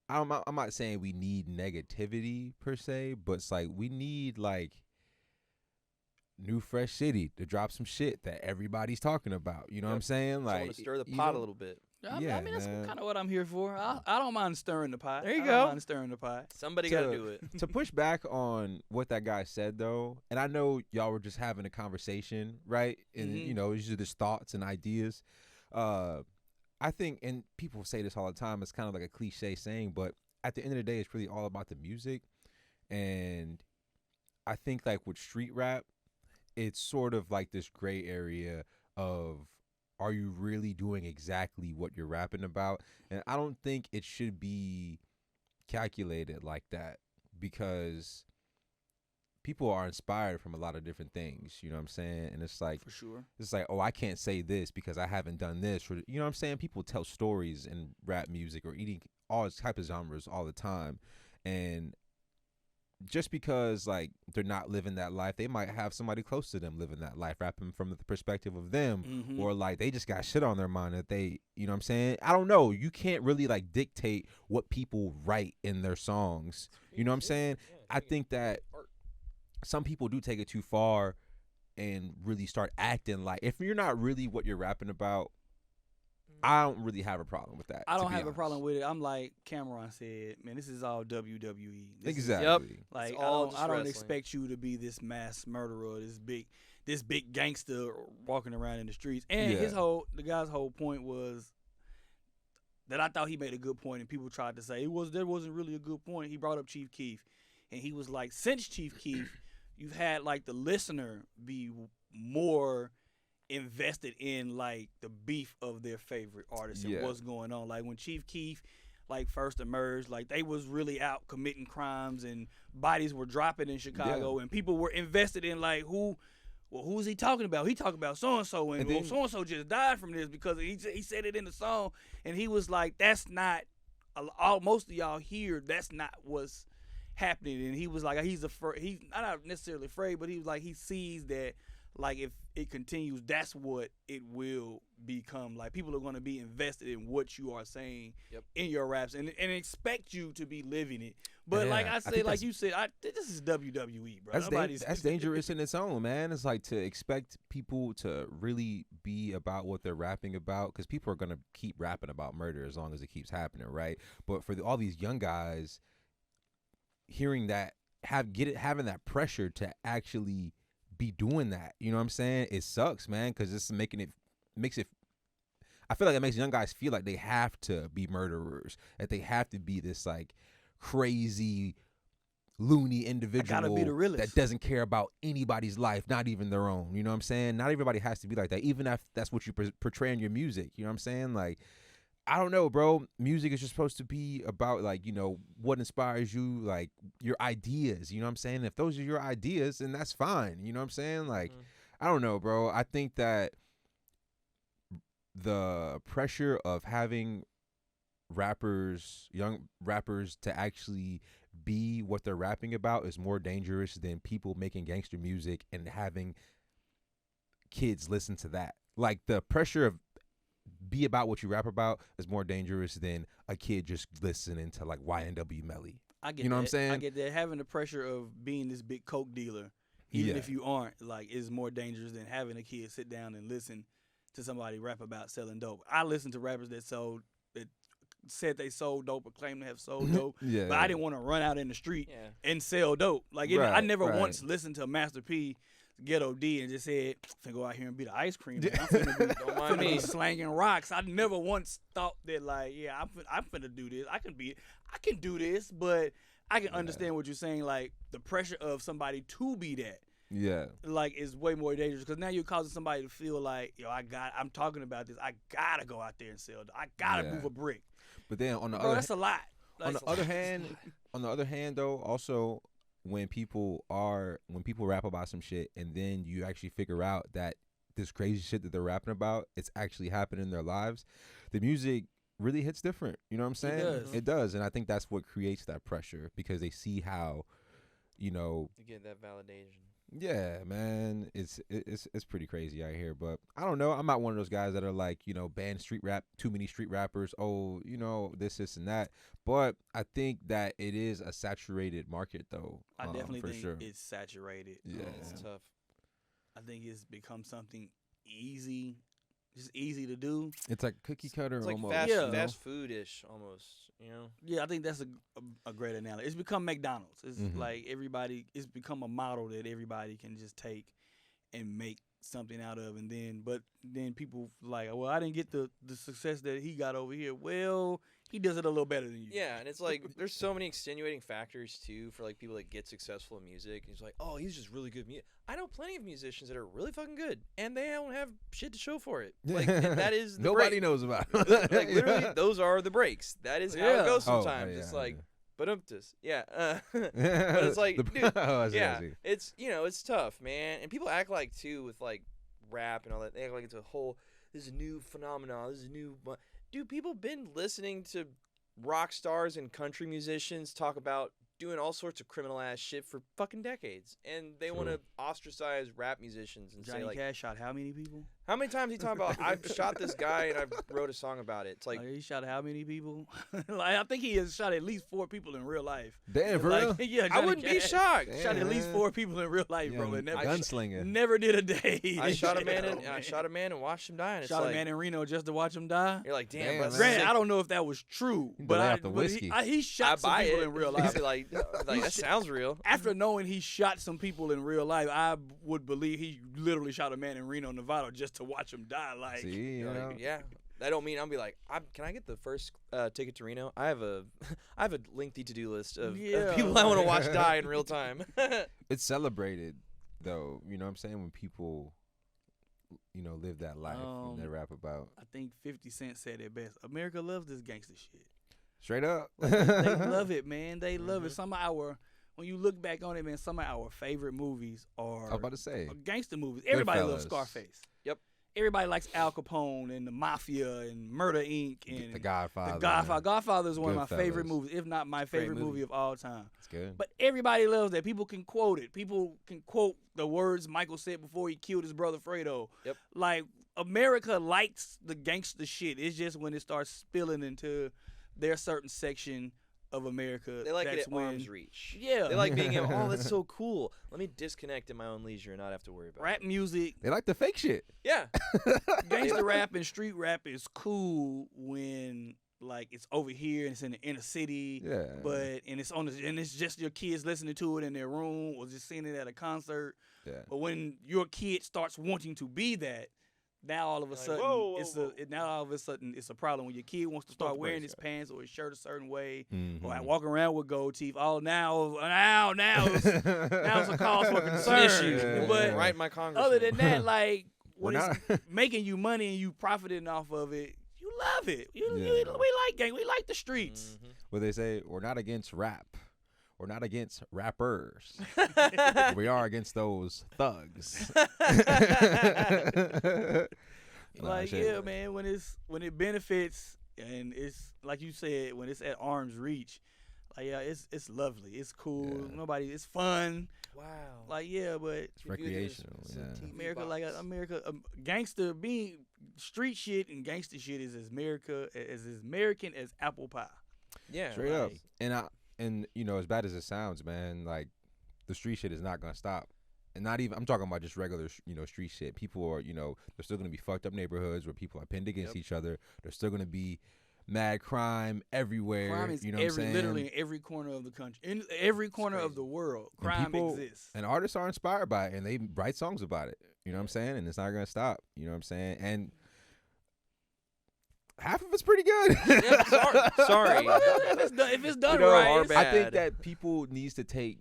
I'm not saying we need negativity per se, but it's like we need like new fresh city to drop some shit that everybody's talking about. You know what I'm saying? Just Like, want to stir the you pot know, a little bit. I Yeah, mean, that's man. kind of what I'm here for. I don't mind stirring the pot. There you I go. don't mind stirring the pot. Somebody To- gotta do it. to push back on what that guy said though, and I know y'all were just having a conversation, right? And you know, these are just thoughts and ideas. I think, and people say this all the time, it's kind of like a cliche saying, but at the end of the day, it's really all about the music. And I think like with street rap, it's sort of like this gray area of, are you really doing exactly what you're rapping about? And I don't think it should be calculated like that, because people are inspired from a lot of different things, you know what I'm saying? And it's like, For sure. it's like, oh, I can't say this because I haven't done this, or you know what I'm saying? People tell stories in rap music or eating all type of genres all the time, and just because like they're not living that life, they might have somebody close to them living that life, rapping from the perspective of them, or like they just got shit on their mind that they, you know what I'm saying? I don't know. You can't really like dictate what people write in their songs. You know what I'm saying? I think that some people do take it too far and really start acting like, if you're not really what you're rapping about, I don't really have a problem with that. I to don't be have a honest. problem with it. I'm like Cameron said, man, this is all WWE. This is- Exactly. like It's all I just don't wrestling. expect you to be this mass murderer, this big gangster walking around in the streets. And Yeah. the guy's whole point was that I thought he made a good point, and people tried to say there wasn't really a good point. He brought up Chief Keef, and he was like, since Chief Keef, you've had like the listener be more invested in like the beef of their favorite artists and what's going on. Like when Chief Keef like first emerged, like they was really out committing crimes and bodies were dropping in Chicago and people were invested in like who's he talking about? He talking about so and so and so and so just died from this because he said it in the song and he was like, that's not most of y'all here. That's not what's happening. And he was like, he's not necessarily afraid, but he was like, he sees that like if it continues, that's what it will become. Like people are going to be invested in what you are saying in your raps and expect you to be living it. But like I say, like you said, this is WWE, bro. That's dangerous in its own, man. It's like to expect people to really be about what they're rapping about because people are going to keep rapping about murder as long as it keeps happening, right? But for all these young guys, hearing that, having that pressure to actually be doing that, you know what I'm saying? It sucks, man, because it's makes it. I feel like it makes young guys feel like they have to be murderers, that they have to be this like crazy, loony individual that doesn't care about anybody's life, not even their own. You know what I'm saying? Not everybody has to be like that, even if that's what you portray in your music. You know what I'm saying? Like, I don't know, bro. Music is just supposed to be about, like, you know, what inspires you, like, your ideas. You know what I'm saying? If those are your ideas, then that's fine. You know what I'm saying? Like, I don't know, bro. I think that the pressure of having young rappers, to actually be what they're rapping about is more dangerous than people making gangster music and having kids listen to that. Like, the pressure of be about what you rap about is more dangerous than a kid just listening to like YNW Melly. I get you know that. what I'm saying? I get that. Having the pressure of being this big coke dealer, even if you aren't, like, is more dangerous than having a kid sit down and listen to somebody rap about selling dope. I listen to rappers that said they sold dope or claimed to have sold dope, but I didn't want to run out in the street and sell dope. Like, I never once listened to Master P, Ghetto D, and just said, I'm finna go out here and be the ice cream man. I'm finna be slanging rocks. I never once thought that, like, I'm finna do this. I can do this, but I can understand what you're saying. Like, the pressure of somebody to be that, like, is way more dangerous because now you're causing somebody to feel like, yo, I'm talking about this. I gotta go out there and sell. I gotta move a brick. But then on the that's a lot. On the other hand, though, also, when people rap about some shit and then you actually figure out that this crazy shit that they're rapping about, it's actually happening in their lives, the music really hits different. You know what I'm saying? It does. And I think that's what creates that pressure because they see how, you know, you get that validation. Yeah, man, it's pretty crazy out here, but I don't know. I'm not one of those guys that are like, you know, ban street rap, too many street rappers. Oh, you know, this and that. But I think that it is a saturated market, though. I definitely think it's saturated. Yeah, it's tough. I think it's become something easy. Just easy to do. It's like cookie cutter it's like almost. Fast food-ish almost, you know? Yeah, I think that's a great analogy. It's become McDonald's. It's like it's become a model that everybody can just take and make something out of. And then people like, well, I didn't get the success that he got over here. Well, he does it a little better than you. Yeah, and it's like there's so many extenuating factors too for like people that get successful in music. And he's like, oh, he's just really good music. I know plenty of musicians that are really fucking good, and they don't have shit to show for it. Like that is the nobody knows about it. Like literally, those are the breaks. That is how it goes sometimes. It's like, but it's like, dude, it's it's tough, man. And people act like too with like rap and all that. They act like it's this is a new phenomenon. This is a new. Dude, people been listening to rock stars and country musicians talk about doing all sorts of criminal ass shit for fucking decades, and they want to ostracize rap musicians and Johnny say like, Cash shot how many people? How many times he talking about I've shot this guy and I wrote a song about it? It's like he shot how many people? Like I think he has shot at least 4 people in real life. Damn, for real? Yeah, I wouldn't be shocked. Shot at least 4 people in real life, bro. And gunslinger. Never did a day. I shot a man and watched him die. And shot a man in Reno just to watch him die. You're like, damn. But granted, I don't know if that was true, but he shot some people in real life. like that sounds real. After knowing he shot some people in real life, I would believe he literally shot a man in Reno, Nevada, just to watch him die. Like, see, yeah. That don't mean I'll be like, can I get the first ticket to Reno? I have a lengthy to-do list of people I want to watch die in real time. It's celebrated, though. You know what I'm saying? When people live that life and they rap about. I think 50 Cent said it best. America loves this gangster shit. Straight up. Like, they love it, man. They love it. When you look back on it, man, some of our favorite movies are I was about to say. Gangster movies. Everybody loves Goodfellas. Scarface. Yep. Everybody likes Al Capone and the Mafia and Murder Inc. and The Godfather. The Godfather. Godfather is one of my Goodfellas. favorite movies, if not my great favorite movie of all time. It's good. But everybody loves that. People can quote it. People can quote the words Michael said before he killed his brother Fredo. Yep. Like, America likes the gangster shit. It's just when it starts spilling into their certain section of America. They like that's it at when, arm's reach. Yeah. They like being able, oh, that's so cool. Let me disconnect in my own leisure and not have to worry about Rap it. music, They like the fake shit. Yeah. gangster rap and street rap is cool when like it's over here and it's in the inner city. Yeah. And it's just your kids listening to it in their room or just seeing it at a concert. Yeah. But when your kid starts wanting to be that, now all of a Like, sudden whoa, whoa. now all of a sudden it's a problem when your kid wants to Stop start the wearing brakes, his pants or his shirt a certain way Mhm. or walking around with gold teeth. Oh, now it's a cause for concern. Issues. Yeah. But Right, my congressman. other than that, like when We're it's making you money and you profiting off of it, you love it. Yeah. We like gang. We like the streets. Mhm. What they say, we're not against rap. We're not against rappers. We are against those thugs. Nah, Like shit. yeah, man. When it benefits and it's like you said, when it's at arm's reach, like yeah, it's lovely. It's cool. Yeah. It's fun. Wow. Like yeah, but It's recreational. Some Yeah. TV America, box. gangster being street shit and gangster shit is as American as apple pie. Yeah. Straight up. like, And as bad as it sounds, man, like the street shit is not gonna stop. And not even I'm talking about just regular street shit. People are, there's still gonna be fucked up neighborhoods where people are pinned against each other. There's still gonna be mad crime everywhere. Crime is you know what I'm saying? literally in every corner of the country, in every corner of crazy. the world. And Crime people- exists. And artists are inspired by it and they write songs about it. You know what I'm saying? And it's not gonna stop. You know what I'm saying? And half of it's pretty good. Yeah, sorry. if it's done You know, right, or it's- I think bad. that people needs to take,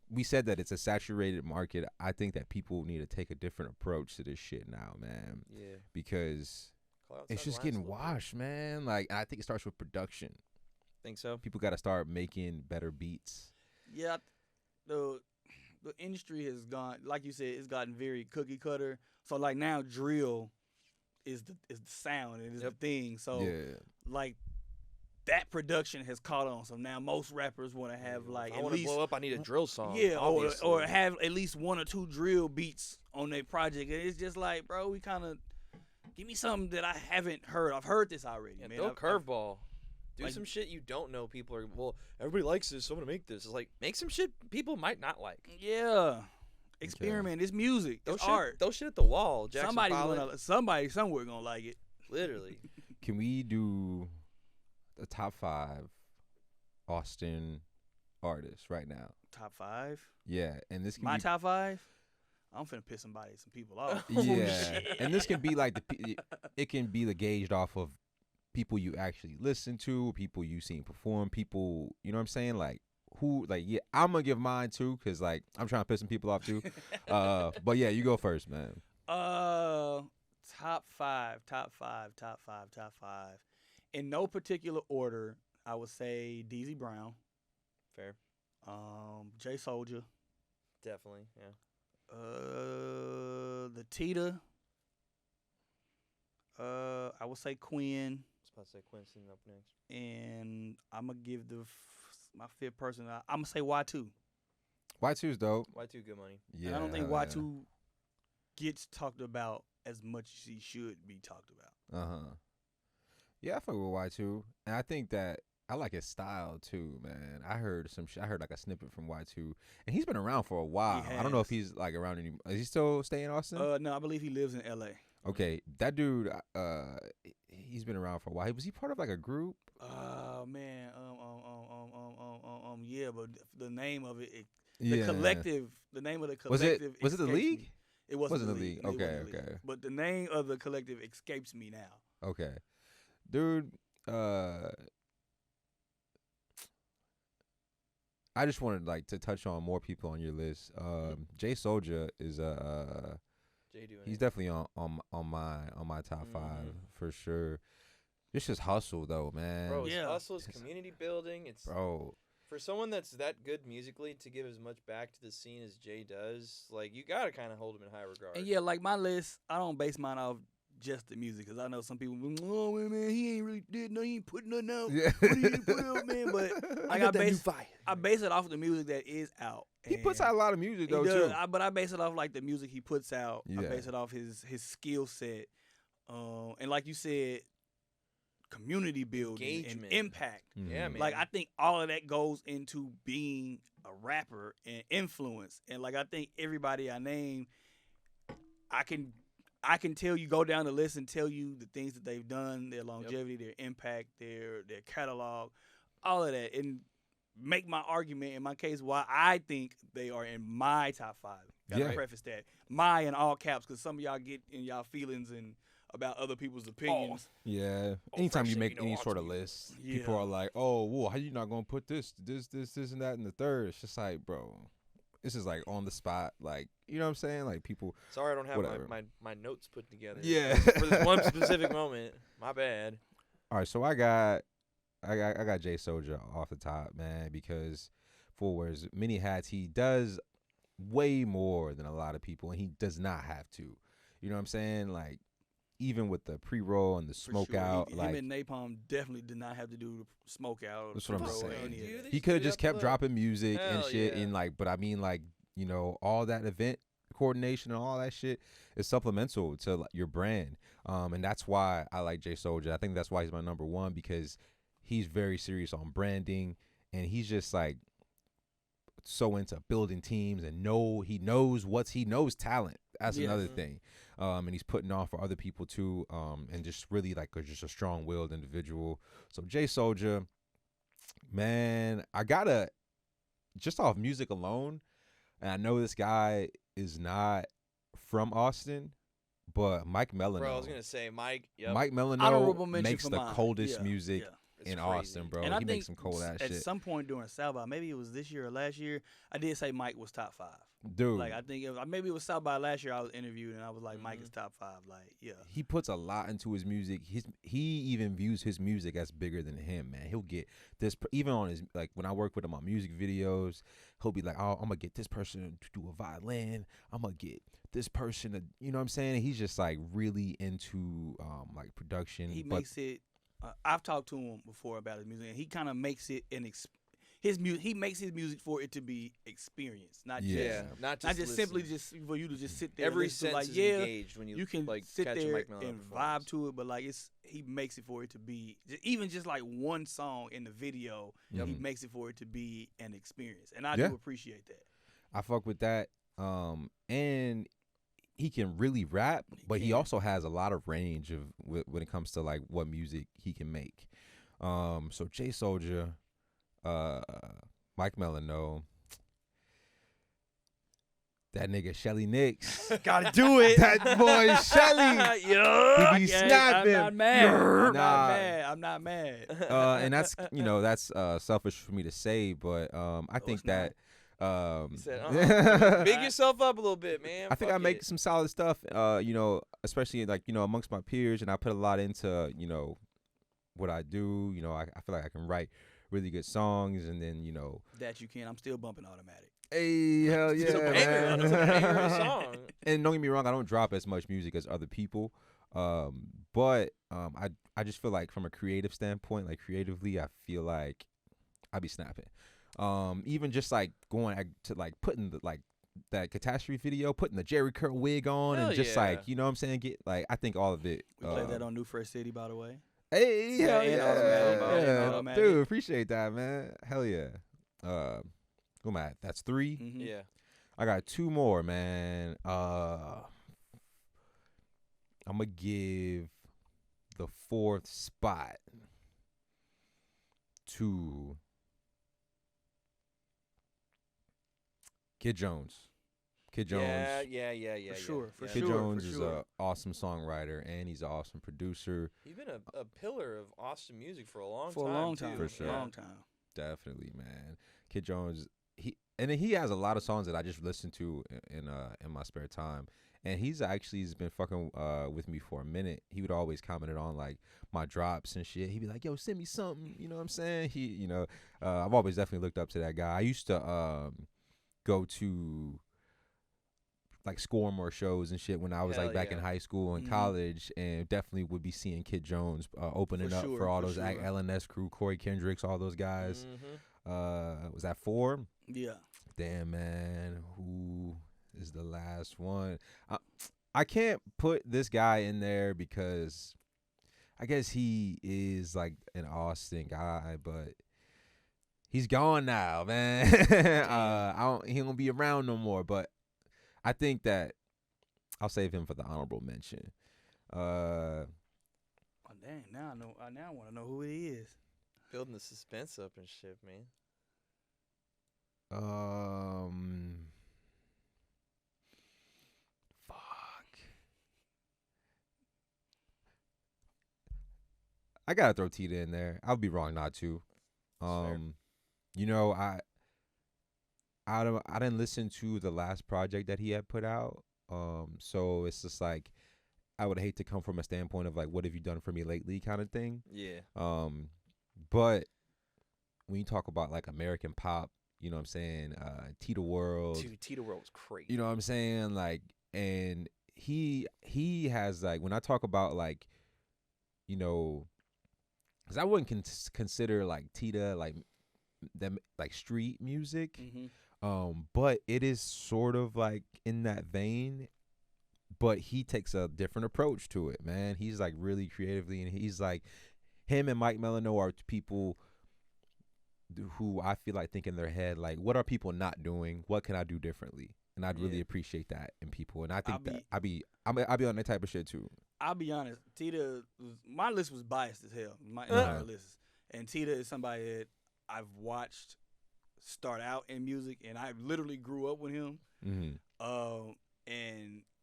we said that it's a saturated market. I think that people need to take a different approach to this shit now, man, Yeah. because Call it's outside just the lines getting a little bit. washed, man. Like, and I think it starts with production. Think so? People got to start making better beats. yeah, the industry has gone, like you said, it's gotten very cookie cutter. So like now drill is the sound and is the thing. So Yeah, like that production has caught on. So now most rappers want to have like if I at want to least blow up, I need a drill song. yeah, obviously. or have at least one or two drill beats on their project. And it's just like, bro, we kind of give me something that I haven't heard. I've heard this already, Yeah, man. throw a I've- curveball. Do like- some shit you don't know. People are, well, everybody likes this, so I'm gonna make this. It's like, make some shit people might not like. Yeah, experiment. It's music. Throw It's shit, art. throw shit at the wall. Jackson Somebody somewhere gonna like it. literally. can we do the top 5 Austin artists right now? Top 5. Yeah, and this can My be top 5. I'm finna piss some people off. yeah, and this can be like it can be gauged off of people you actually listen to, people you seen perform, people, you know what I'm saying, like who, like, yeah, I'm gonna give mine too, cause like I'm trying to piss some people off too. But yeah, you go first, man. Top five. In no particular order, I would say DZ Brown, Fair. Jay Soldier, Definitely. Yeah. the Tita. I would say Quinn, I was about to say Quincy up next. and I'm gonna give my fifth person. I'm gonna say Y2. Y2's dope. Y2 good money. Yeah, And I don't think hell Y2 gets talked about as much as he should be talked about. Uh-huh. Yeah, I fuck with Y2. And I think that I like his style too, man. I heard like a snippet from Y2. And he's been around for a while. He I don't know if has. he's like around anymore. Is he still staying in Austin? No, I believe he lives in LA. Okay. That dude, he's been around for a while. Was he part of like a group? Oh man, yeah, but the name of it, the Yeah. collective, the name of the Was it- collective. was it the escapes League? me. It wasn't Wasn't the the league. League. It wasn't Okay, the league. okay. But the name of the collective escapes me now. Okay. Dude, I just wanted like to touch on more people on your list. Jay Soulja is Jay doing He's it. definitely on my top 5 for sure. It's just hustle though, man. Bro, it's Yeah. hustle, it's community building. It's Bro, for someone that's that good musically to give as much back to the scene as Jay does. Like you gotta kind of hold him in high regard. And yeah, like my list, I don't base mine off just the music because I know some people, oh man, he ain't really did nothing, he ain't putting nothing out. yeah. What did he put out, man? But like I base it off of the music that is out. He puts And out a lot of music he though does, too. but I base it off like the music he puts out. I Yeah. base it off his skill set, and like you said, community building Engagement. and impact. Yeah, Mhm. man. Like I think all of that goes into being a rapper and influence. And like I think everybody I named, I can tell you, go down the list and tell you the things that they've done, their longevity, their impact, their catalog, all of that, and make my argument in my case why I think they are in my top 5. Gotta Yeah. preface that. My in all caps, because some of y'all get in y'all feelings and about other people's opinions. Yeah. Anytime you Fresh, make you know, any all sort of to- list, Yeah. people are like, "Oh, well, how you not gonna put this, and that, and the third?" It's just like, bro, this is like on the spot. Like, you know what I'm saying? Like people. Sorry, I don't have Whatever. my notes put together. Yeah. For this one specific moment. My bad. All right, so I got Jay Soulja off the top, man, because for wears many hats, he does way more than a lot of people, and he does not have to. You know what I'm saying? Like, even with the pre-roll and the For smoke sure. out, Him like and Napalm definitely did not have to do the smoke out. Or That's the what I'm pre-roll or saying. any of Dude, that. they he just could have do just that kept for the- dropping music and Hell shit, yeah. and like, but I mean, like, you know, all that event coordination and all that shit is supplemental to like, your brand. And that's why I like Jay Soulja. I think that's why he's my number 1, because he's very serious on branding, and he's just like so into building teams, and he knows talent. That's Yeah. another Mhm. thing. And he's putting on for other people too. And just really like just a strong-willed individual. So Jay Soulja, man, I gotta just off music alone, and I know this guy is not from Austin, but Mike Melano. Bro, I was gonna say Mike. Yep. Mike Honorable Melano mention makes for the mine. coldest Yeah, music yeah. It's in crazy. Austin, bro. And I He think makes some cold ass at shit. some point during South by, maybe it was this year or last year, I did say Mike was top 5. Dude, Like I think maybe it was South by last year. I was interviewed and I was like, Mike Mhm. is top 5. Like yeah, he puts a lot into his music. He even views his music as bigger than him, man. He'll get this even on his, like, when I work with him on music videos, he'll be like, "Oh, I'm gonna get this person to do a violin. I'm gonna get this person to," you know what I'm saying? He's just like really into like production. he but makes it. I've talked to him before about his music, and he kind of makes it He makes his music for it to be experienced, not Yeah. just Not not just just simply listen. just for you to just sit there. Every and listen to, sense like is yeah, engaged when you you can like sit catch there a Mike Melano and performance. vibe to it, but like he makes it for it to be even just like one song in the video. He Mhm. makes it for it to be an experience, and I Yeah. do appreciate that. I fuck with that. And he can really rap, but he can. also has a lot of range of when it comes to like what music he can make. So Jay Soulja, Mike Melano, that nigga Shelly Nicks. Gotta do it. That boy Shelly. Yeah, He be snapping. I'm not mad. I'm Nah. not mad. I'm not mad. And that's that's selfish for me to say, but I think it's not. that He said, big yourself up a little bit, man. I think I Fuck make it. some solid stuff, especially like, amongst my peers, and I put a lot into, what I do. I feel like I can write really good songs, and then, That you can. I'm still bumping automatic. hey, hell yeah, It's a banger. It's a banger man. song. And don't get me wrong, I don't drop as much music as other people, but I just feel like from a creative standpoint, like creatively, I feel like I be snapping. Even just like going to like putting the like that Catastrophe video, putting the Jerry Curl wig on, Hell and just yeah. like, you know what I'm saying, get like, I think all of it. We played that on New Fresh City, by the way. Hey, Yeah, hell and yeah, Automatic, man, yeah. and Automatic. Dude, appreciate that, man. Hell yeah. Who am I at? That's 3. Mhm. Yeah. I got 2 more, man. I'm gonna give the 4th spot to Kid Jones. Kid Jones. Yeah. For sure, for yeah. Kid sure, Jones for is sure. an awesome songwriter, and he's an awesome producer. He's been a pillar of Austin music for a long For time. a long time. too. For sure. Long time. Definitely, man. Kid Jones he has a lot of songs that I just listen to in my spare time. And he's been fucking with me for a minute. He would always comment it on like my drops and shit. He'd be like, "Yo, send me something." You know what I'm saying? I've always definitely looked up to that guy. I used to go to like score more shows and shit when I was Hell like back in yeah. high school and college, and definitely would be seeing Kid Jones opening up for all those LNS crew, Corey Kendricks, all those guys. Was that 4? Yeah. Damn, man, who is the last one? I can't put this guy in there because I guess he is like an Austin guy, but he's gone now, man. He won't be around no more. But I think that I'll save him for the honorable mention. Oh dang! Now I know. Now I want to know who he is. Building the suspense up and shit, man. I gotta throw Tita in there. I'll be wrong not to. You know, I didn't listen to the last project that he had put out. So it's just like I would hate to come from a standpoint of like, what have you done for me lately, kind of thing. Yeah. But when you talk about like American pop, you know what I'm saying? Tita World. Dude, Tita World was crazy. You know what I'm saying? Like, and he has like, when I talk about like, you know, because I wouldn't consider like Tita like them like street music, but it is sort of like in that vein. But he takes a different approach to it, man. He's like really creatively, and he's like, him and Mike Melano are people who I feel like think in their head like, what are people not doing? What can I do differently? And I'd really appreciate that in people. And I think I'll be on that type of shit too. I'll be honest, my list was biased as hell. My entire list. And Tita is somebody that I've watched start out in music, and I literally grew up with him. And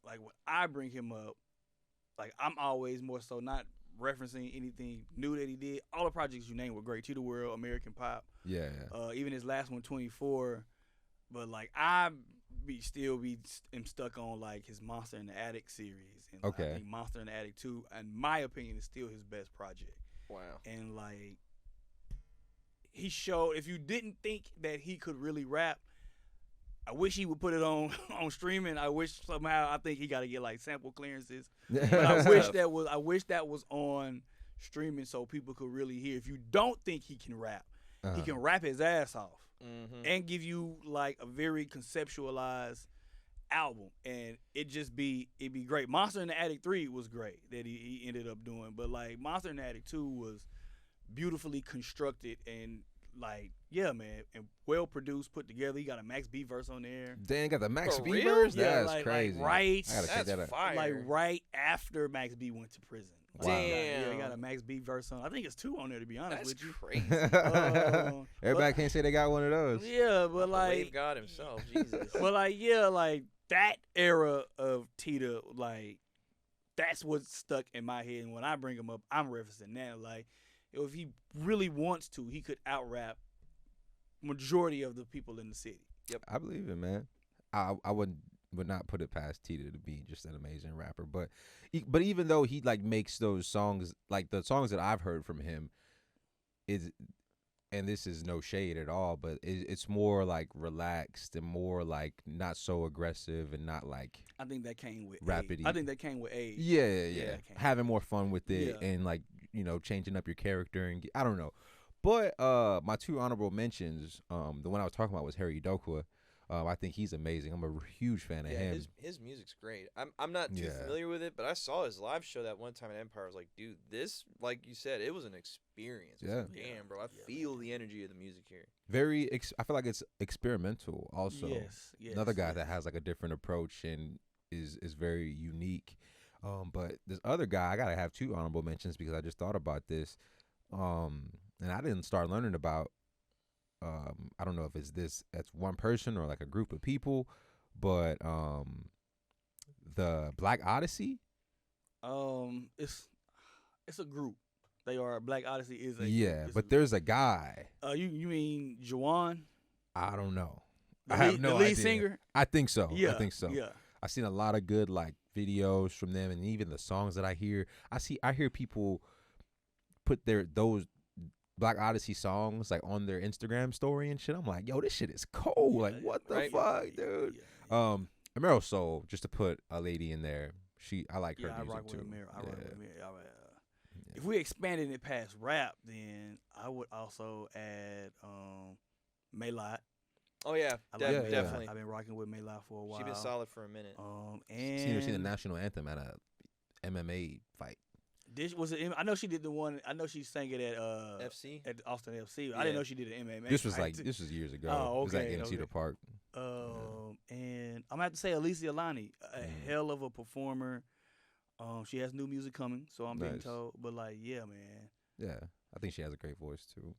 like when I bring him up, like I'm always more so not referencing anything new that he did. All the projects you named were great. Tita World, American Pop. Yeah. Even his last one, 24. But like I'm stuck on like his Monster in the Attic series. And okay. I think Monster in the Attic 2, in my opinion, is still his best project. Wow. And like he showed, if you didn't think that he could really rap, I wish he would put it on streaming. I wish somehow, I think he got to get like sample clearances. But I wish that was on streaming so people could really hear. If you don't think he can rap, he can rap his ass off and give you like a very conceptualized album, and it'd be great. Monster in the Attic 3 was great that he ended up doing, but like Monster in the Attic 2 was beautifully constructed and like, yeah, man, and well produced, put together. He got a Max B verse on there. Dang, got the Max B real? verse? Yeah, That's crazy. Like right, I gotta check that out. Fire. like right after Max B went to prison. Wow. Like, yeah, he Damn. got a Max B verse on. I think it's 2 on there, to be honest That's with you. crazy. Everybody can't say they got one of those. Yeah, but Wave like, God himself, Jesus. but like, yeah, like that era of Tita, like that's what's stuck in my head. And when I bring him up, I'm referencing that. Like, if he really wants to, he could out rap majority of the people in the city. Yep, I believe it, man. I would not put it past Tita to be just an amazing rapper, but even though he like makes those songs, like the songs that I've heard from him, is, and this is no shade at all, but it's more like relaxed and more like not so aggressive and not like, I think that came with rapidy. age. I think that came with age. Yeah. Having more fun with it and like, you know, changing up your character and I don't know. But my 2 honorable mentions, the one I was talking about was Harry Dokwa. I think he's amazing. I'm a huge fan of him. His music's great. I'm not too familiar with it, but I saw his live show that one time at Empire. I was like, dude, this, like you said, it was an experience. Yeah. Like, damn, bro, I feel the energy of the music here. I feel like it's experimental also. Yes. Another guy that has like a different approach and is very unique. But this other guy, I gotta have 2 honorable mentions because I just thought about this. And I didn't start learning about, I don't know if that's one person or like a group of people, but the Black Odyssey. It's a group. They are, Black Odyssey is a yeah, group. But there's a guy. You mean Juwan? I don't know. I have no the lead idea. singer. I think so. Yeah, I think so. Yeah, I've seen a lot of good like videos from them, and even the songs that I hear. I hear people put those Black Odyssey songs like on their Instagram story and shit. I'm like, yo, this shit is cold. Like, what the right? fuck, dude? Emerald Soul, just to put a lady in there. I like her I music rock too. with Amir. I rock Yeah. with Amir. If we expanded it past rap, then I would also add Maylot. Oh yeah, I Yeah, yeah. definitely. I've been rocking with Maylot for a while. She's been solid for a minute. And Seen the national anthem at a MMA fight. I know she did the one. I know she sang it at FC. at Austin FC. I Yeah. didn't know she did an MMA. This was fight. this was years ago. Oh, It was like okay, in Cedar okay. Park. And I'm gonna have to say Alicia Lani, a hell of a performer. She has new music coming, so I'm being Nice. told. But like, yeah, man. Yeah, I think she has a great voice too.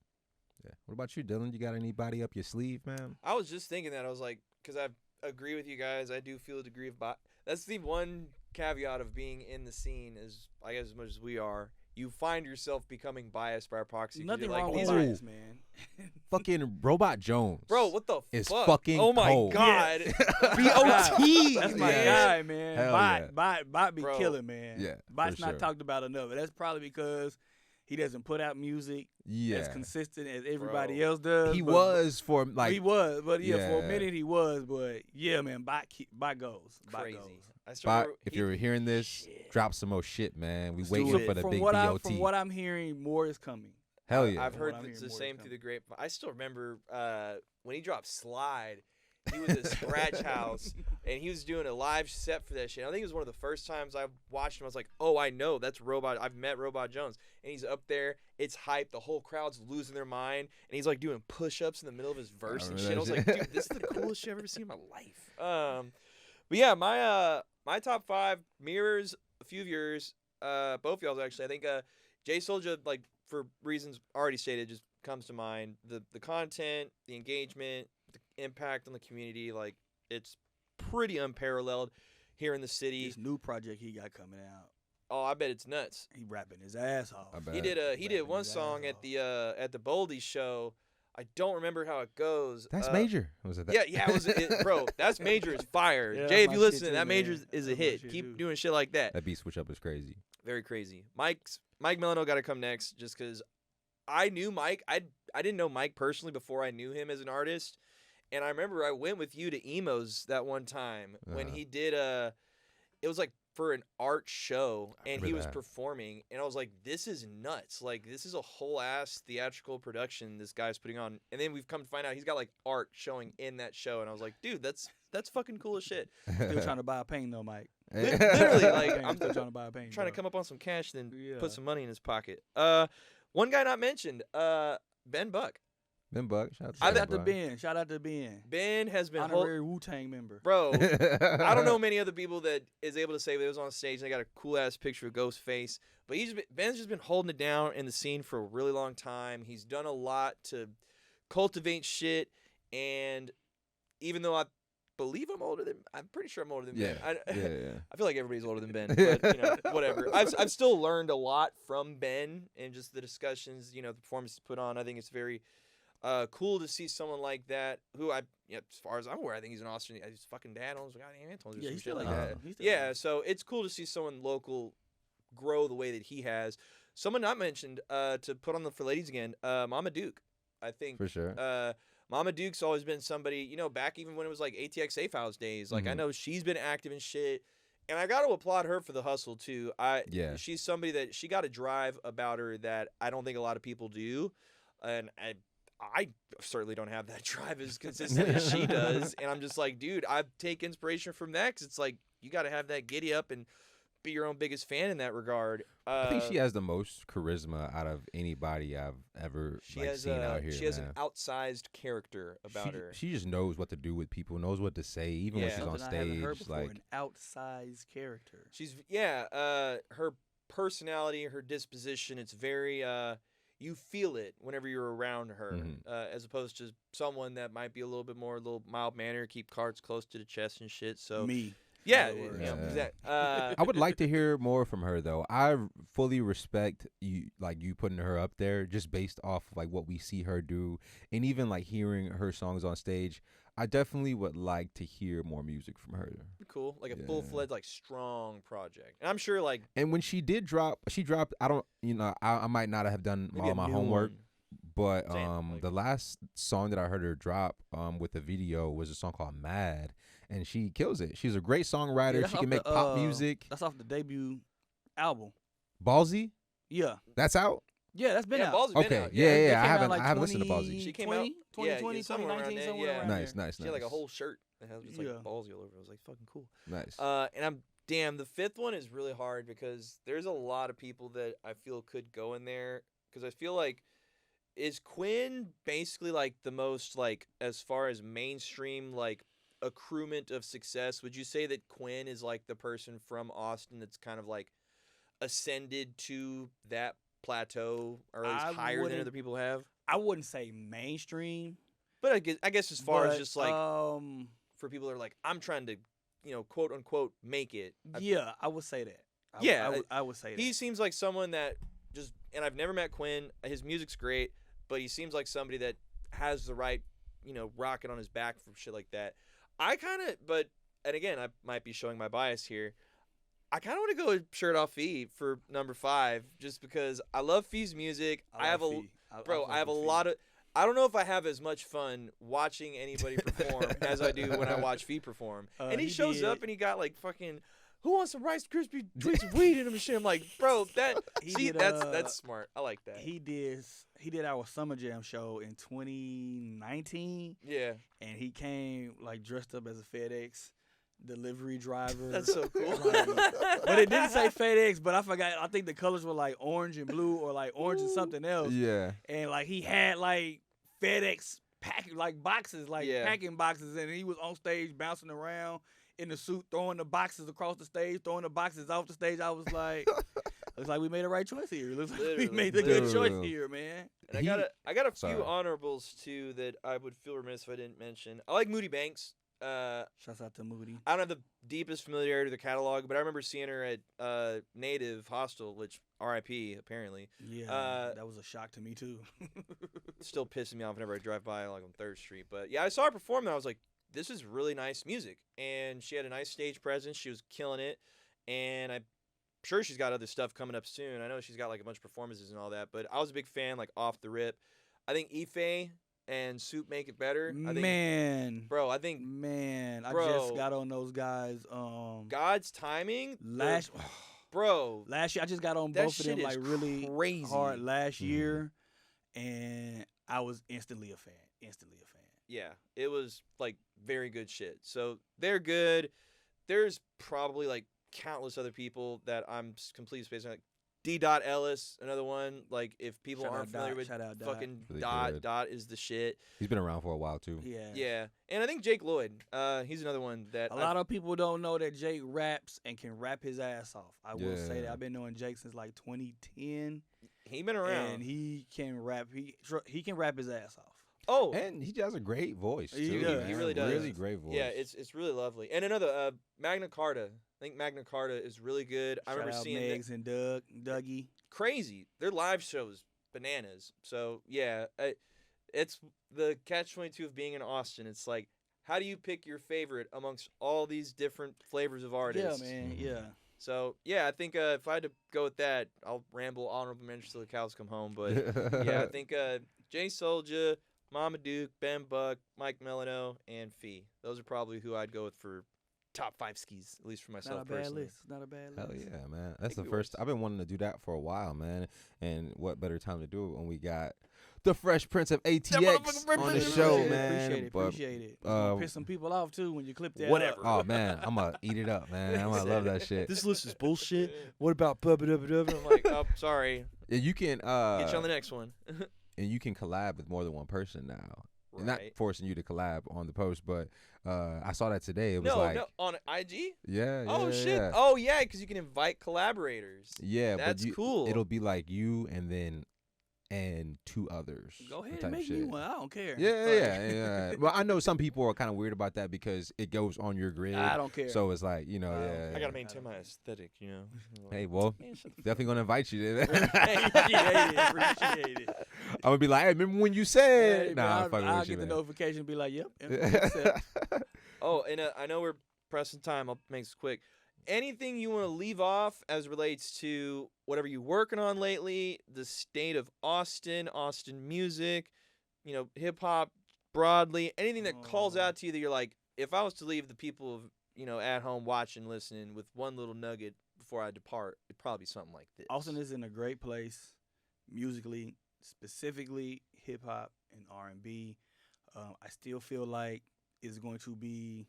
Yeah. What about you, Dylan? You got anybody up your sleeve, man? I was just thinking that. I was like, because I agree with you guys. I do feel a degree of bias. That's the one caveat of being in the scene, is I guess as much as we are, you find yourself becoming biased by proxy. 'Cause Nothing you're like, wrong these with are bias, man. Fucking Robot Jones. Bro, what the Is fuck? fucking oh my cold. god. Yes. BOT. That's my Yeah. guy, man. Hell Bot be Bro. killing, man. Yeah, Bot's for not sure. talked about enough. And that's probably because he doesn't put out music Yeah. as consistent as everybody Bro. else does. He but- was for like he was, but for Yeah. a minute he was, but yeah, man, Bot goes. Bot Crazy. goes. I still Bot, remember if he- you're hearing this, drop some more shit, man. We Let's waiting do it. for the From big what BOT. from what I'm hearing, more is coming. Hell yeah. I've From heard what I'm it's hearing, the more same is through the grapevine. I still remember when he dropped Slide. He was at Scratch House, and he was doing a live set for that shit. I think it was one of the first times I watched him. I was like, oh, I know, that's Robot. I've met Robot Jones. And he's up there. It's hype. The whole crowd's losing their mind. And he's, like, doing push-ups in the middle of his verse and shit. I was like, dude, this is the coolest shit I've ever seen in my life. But, yeah, my top 5 mirrors a few of yours, both y'all's, actually. I think Jay Soulja, like, for reasons already stated, just comes to mind. The content, the engagement, the impact on the community, like, it's pretty unparalleled here in the city. This new project he got coming out, Oh, I bet it's nuts. he rapping his ass off. I bet. He did Rapping one his song ass at the Boldy show. I don't remember how it goes. That's Major. Was it that? Yeah, bro. That's Major is fire. Yeah, Jay, that's if my you shit listen, too, that Major man. is a That's my hit. shit Keep too. doing shit like that. That beat switch up is crazy. Very crazy. Mike Milano got to come next, just because I knew Mike. I didn't know Mike personally before I knew him as an artist, and I remember I went with you to Emos that one time when Uh-huh. he did it was like for an art show, and he remember was that. performing, and I was like, this is nuts. Like, this is a whole ass theatrical production this guy's putting on. And then we've come to find out he's got like art showing in that show, and I was like, dude, that's fucking cool as shit. Still trying to buy a pain though, Mike. Literally, like, I'm I'm still trying to buy a pain. trying to bro. come up on some cash, then Yeah. put some money in his pocket. One guy not mentioned, Ben Buck. Ben Buck. Shout out to Shout Ben out to Buck. Ben. Shout out to Ben. Ben has been Honorary Wu-Tang member. bro. I don't know many other people that is able to say they was on stage and they got a cool ass picture of Ghostface, but Ben's just been holding it down in the scene for a really long time. He's done a lot to cultivate shit, and even though I believe I'm pretty sure I'm older than Yeah. Ben. Yeah. I feel like everybody's older than Ben, but you know, whatever. I've still learned a lot from Ben and just the discussions, you know, the performances put on. I think it's very cool to see someone like that who as far as I'm aware, I think he's an Austin. His fucking dad owns goddamn Antone's or Yeah, some he's shit still like like that. that. He's still Yeah, like so it's cool to see someone local grow the way that he has. Someone not mentioned to put on the for ladies again, Mama Duke. I think For sure. Mama Duke's always been somebody, you know, back even when it was like ATX Safe House days. Like, I Mhm. know she's been active in shit. And I got to applaud her for the hustle, too. Yeah. She's somebody that she got a drive about her that I don't think a lot of people do. And I certainly don't have that drive as consistent as she does. And I'm just like, dude, I take inspiration from that because it's like you got to have that giddy up and be your own biggest fan in that regard. I think she has the most charisma out of anybody I've ever She like, has seen out here. she has man. an outsized character about her. She just knows what to do with people, knows what to say, even when Yeah. she's on Something I haven't heard stage. before, Like, an outsized character. She's her personality, her disposition, it's very you feel it whenever you're around her, Mhm. as opposed to someone that might be a little mild mannered, keep cards close to the chest and shit. So Me. yeah, in other words. you know, Yeah. that, I would like to hear more from her though. I fully respect you, like you putting her up there just based off like what we see her do, and even like hearing her songs on stage. I definitely would like to hear more music from her. Cool, like a Yeah. full-fledged, like strong project. And I'm sure, like And when she did drop, she dropped. I don't, I might not have done maybe all a my new homework, one. but Same, like- the last song that I heard her drop with the video was a song called "Mad," and she kills it. She's a great songwriter. that's She off can make the, pop music. That's off the debut album. Ballsy, Yeah. that's out. Yeah, that's been Yeah, out. Ball's been Okay, out. yeah, It yeah. I came out haven't, like I haven't listened to Ballsy. 20, She came out- 2020, somewhere around 2019, there, somewhere yeah. around Nice, there. nice, She had like a nice. whole shirt that has just like Yeah. Ballsy all over it. It was like fucking cool. Nice. And I'm damn. The fifth one is really hard because there's a lot of people that I feel could go in there because I feel like is Quinn basically like the most like as far as mainstream like accruement of success? Would you say that Quinn is like the person from Austin that's kind of like ascended to that plateau or at I least higher than wouldn't- other people have? I wouldn't say mainstream. But I guess as far as but, just like for people that are like I'm trying to quote unquote make it. yeah, I would say that. Yeah, I would say that. He seems like someone that just, and I've never met Quinn. His music's great, but he seems like somebody that has the right, rocket on his back for shit like that. And again, I might be showing my bias here. I kind of want to go with Shirt Off Fee for number 5, just because I love Fee's music. I have a lot of. I don't know if I have as much fun watching anybody perform as I do when I watch Fee perform. And he shows up and he got like fucking. Who wants some Rice Krispie treats with weed in him and shit? I'm like, bro, that's smart. I like that. He did our Summer Jam show in 2019. Yeah. And he came like dressed up as a FedEx delivery driver. That's so cool. But it didn't say FedEx, but I forgot. I think the colors were like orange and blue or like orange and something else. Yeah. And like he had like FedEx packing like boxes, like packing boxes, and he was on stage bouncing around in the suit, throwing the boxes across the stage, throwing the boxes off the stage. I was like, looks like we made the right choice here. Looks like we made the good choice here, man. And I got a few honorables too that I would feel remiss if I didn't mention. I like Moody Banks. Shouts out to Moody. I don't have the deepest familiarity with the catalog, but I remember seeing her at Native Hostel, which R.I.P. apparently. Yeah, that was a shock to me too. Still pissing me off whenever I drive by like on 3rd Street. But yeah, I saw her perform and I was like, this is really nice music. And she had a nice stage presence. She was killing it. And I'm sure she's got other stuff coming up soon. I know she's got like a bunch of performances and all that. But I was a big fan, like off the rip. I think Ife and Soup make it better. I just got on those guys. God's timing. Last year I just got on both of them like really crazy hard last year, and I was instantly a fan. Yeah, it was like very good shit. So they're good. There's probably like countless other people that I'm completely spacing. Like D. Ellis, another one. Like if people aren't familiar with fucking Dot is the shit. He's been around for a while too. Yeah. And I think Jake Lloyd, he's another one that a lot of people don't know that Jake raps and can rap his ass off. I will say that. I've been knowing Jake since like 2010. He been around and he can rap. He can rap his ass off. Oh, and he has a great voice too. He really does. Really great voice. Yeah, it's really lovely. And another Magna Carta. I think Magna Carta is really good. I remember seeing Megs and Dougie. Crazy. Their live shows bananas. So yeah, it's the catch-22 of being in Austin. It's like, how do you pick your favorite amongst all these different flavors of artists? Yeah, man. Yeah. So yeah, I think if I had to go with that, I'll ramble honorable mentions till the cows come home. But yeah, I think Jay Soulja, Mama Duke, Ben Buck, Mike Melano, and Fee. Those are probably who I'd go with for top 5 skis, at least for myself personally. Not a bad list. Hell yeah, man. That's the first. I've been wanting to do that for a while, man. And what better time to do it when we got the Fresh Prince of ATX on the show, man. Appreciate it. Piss some people off too when you clip that. Whatever. Oh man, I'm gonna eat it up, man. I'm gonna love that shit. This list is bullshit. What about bubba dubba dubba? I'm like, oh, sorry. Yeah, you can get you on the next one. And you can collab with more than one person now. Right. Not forcing you to collab on the post, but I saw that today. It was no, on IG. Yeah. Oh shit. Yeah. Oh yeah, because you can invite collaborators. Yeah, that's but cool. It'll be like you and then and 2 others. Go ahead type and make shit. me one. I don't care. Yeah. Well, I know some people are kind of weird about that because it goes on your grid. I don't care. So it's like, you know, yeah. I gotta maintain my aesthetic, you know. Hey, well, Man, shut the definitely gonna invite you. Then. Appreciate it. I'm gonna be like, hey, remember when you said? Nah, I'm fucking I'll with you, get the man. notification and be like, yep. Oh, and I know we're pressing time. I'll make this quick. Anything you want to leave off as relates to whatever you're working on lately, the state of Austin music, you know, hip hop broadly, anything that calls out to you that you're like, if I was to leave the people of, you know, at home watching, listening with one little nugget before I depart, it'd probably be something like this. Austin is in a great place, musically, specifically hip hop and R&B. I still feel like it's going to be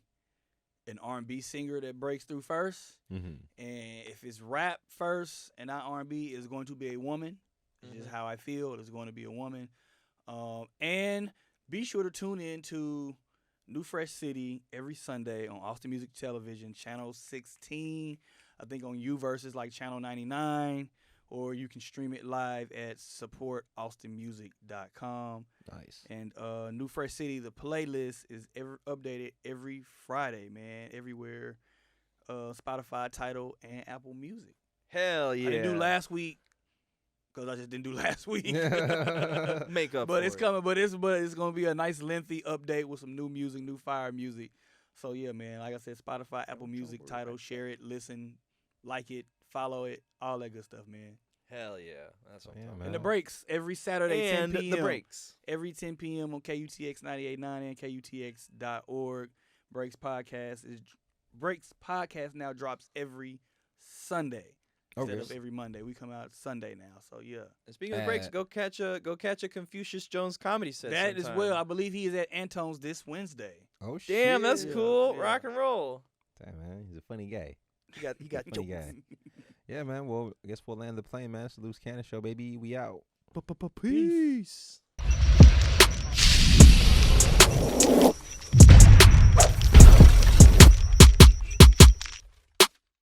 an R&B singer that breaks through first, and if it's rap first and not R&B, it's going to be a woman. It's just how I feel. It's going to be a woman. And be sure to tune in to New Fresh City every Sunday on Austin Music Television, Channel 16. I think on Uverse like Channel 99, or you can stream it live at supportaustinmusic.com. Nice. And New Fresh City, the playlist is updated every Friday, man, everywhere. Spotify, Tidal, and Apple Music. Hell yeah. I didn't do last week because I just didn't do last week. Make up But for it's it. coming. But it's going to be a nice lengthy update with some new music, new fire music. So yeah, man, like I said, Spotify, Apple Music, Tidal, share it, listen, like it, follow it, all that good stuff, man. Hell yeah. That's what I'm talking man. about. And the breaks every Saturday, And 10 p.m. the breaks. Every 10 p.m. on KUTX 98.9 and KUTX.org. Breaks podcast now drops every Sunday instead of every Monday. We come out Sunday now, so yeah. And speaking of breaks, go catch a Confucius Jones comedy set. That as sometime. well. I believe he is at Antone's this Wednesday. Oh shit. Damn, that's Yeah, cool. yeah. Rock and roll. Damn, man, he's a funny guy. He got Funny guy. Yeah, man. Well, I guess we'll land the plane, man. It's the Loose Cannon Show, baby. We out. Peace.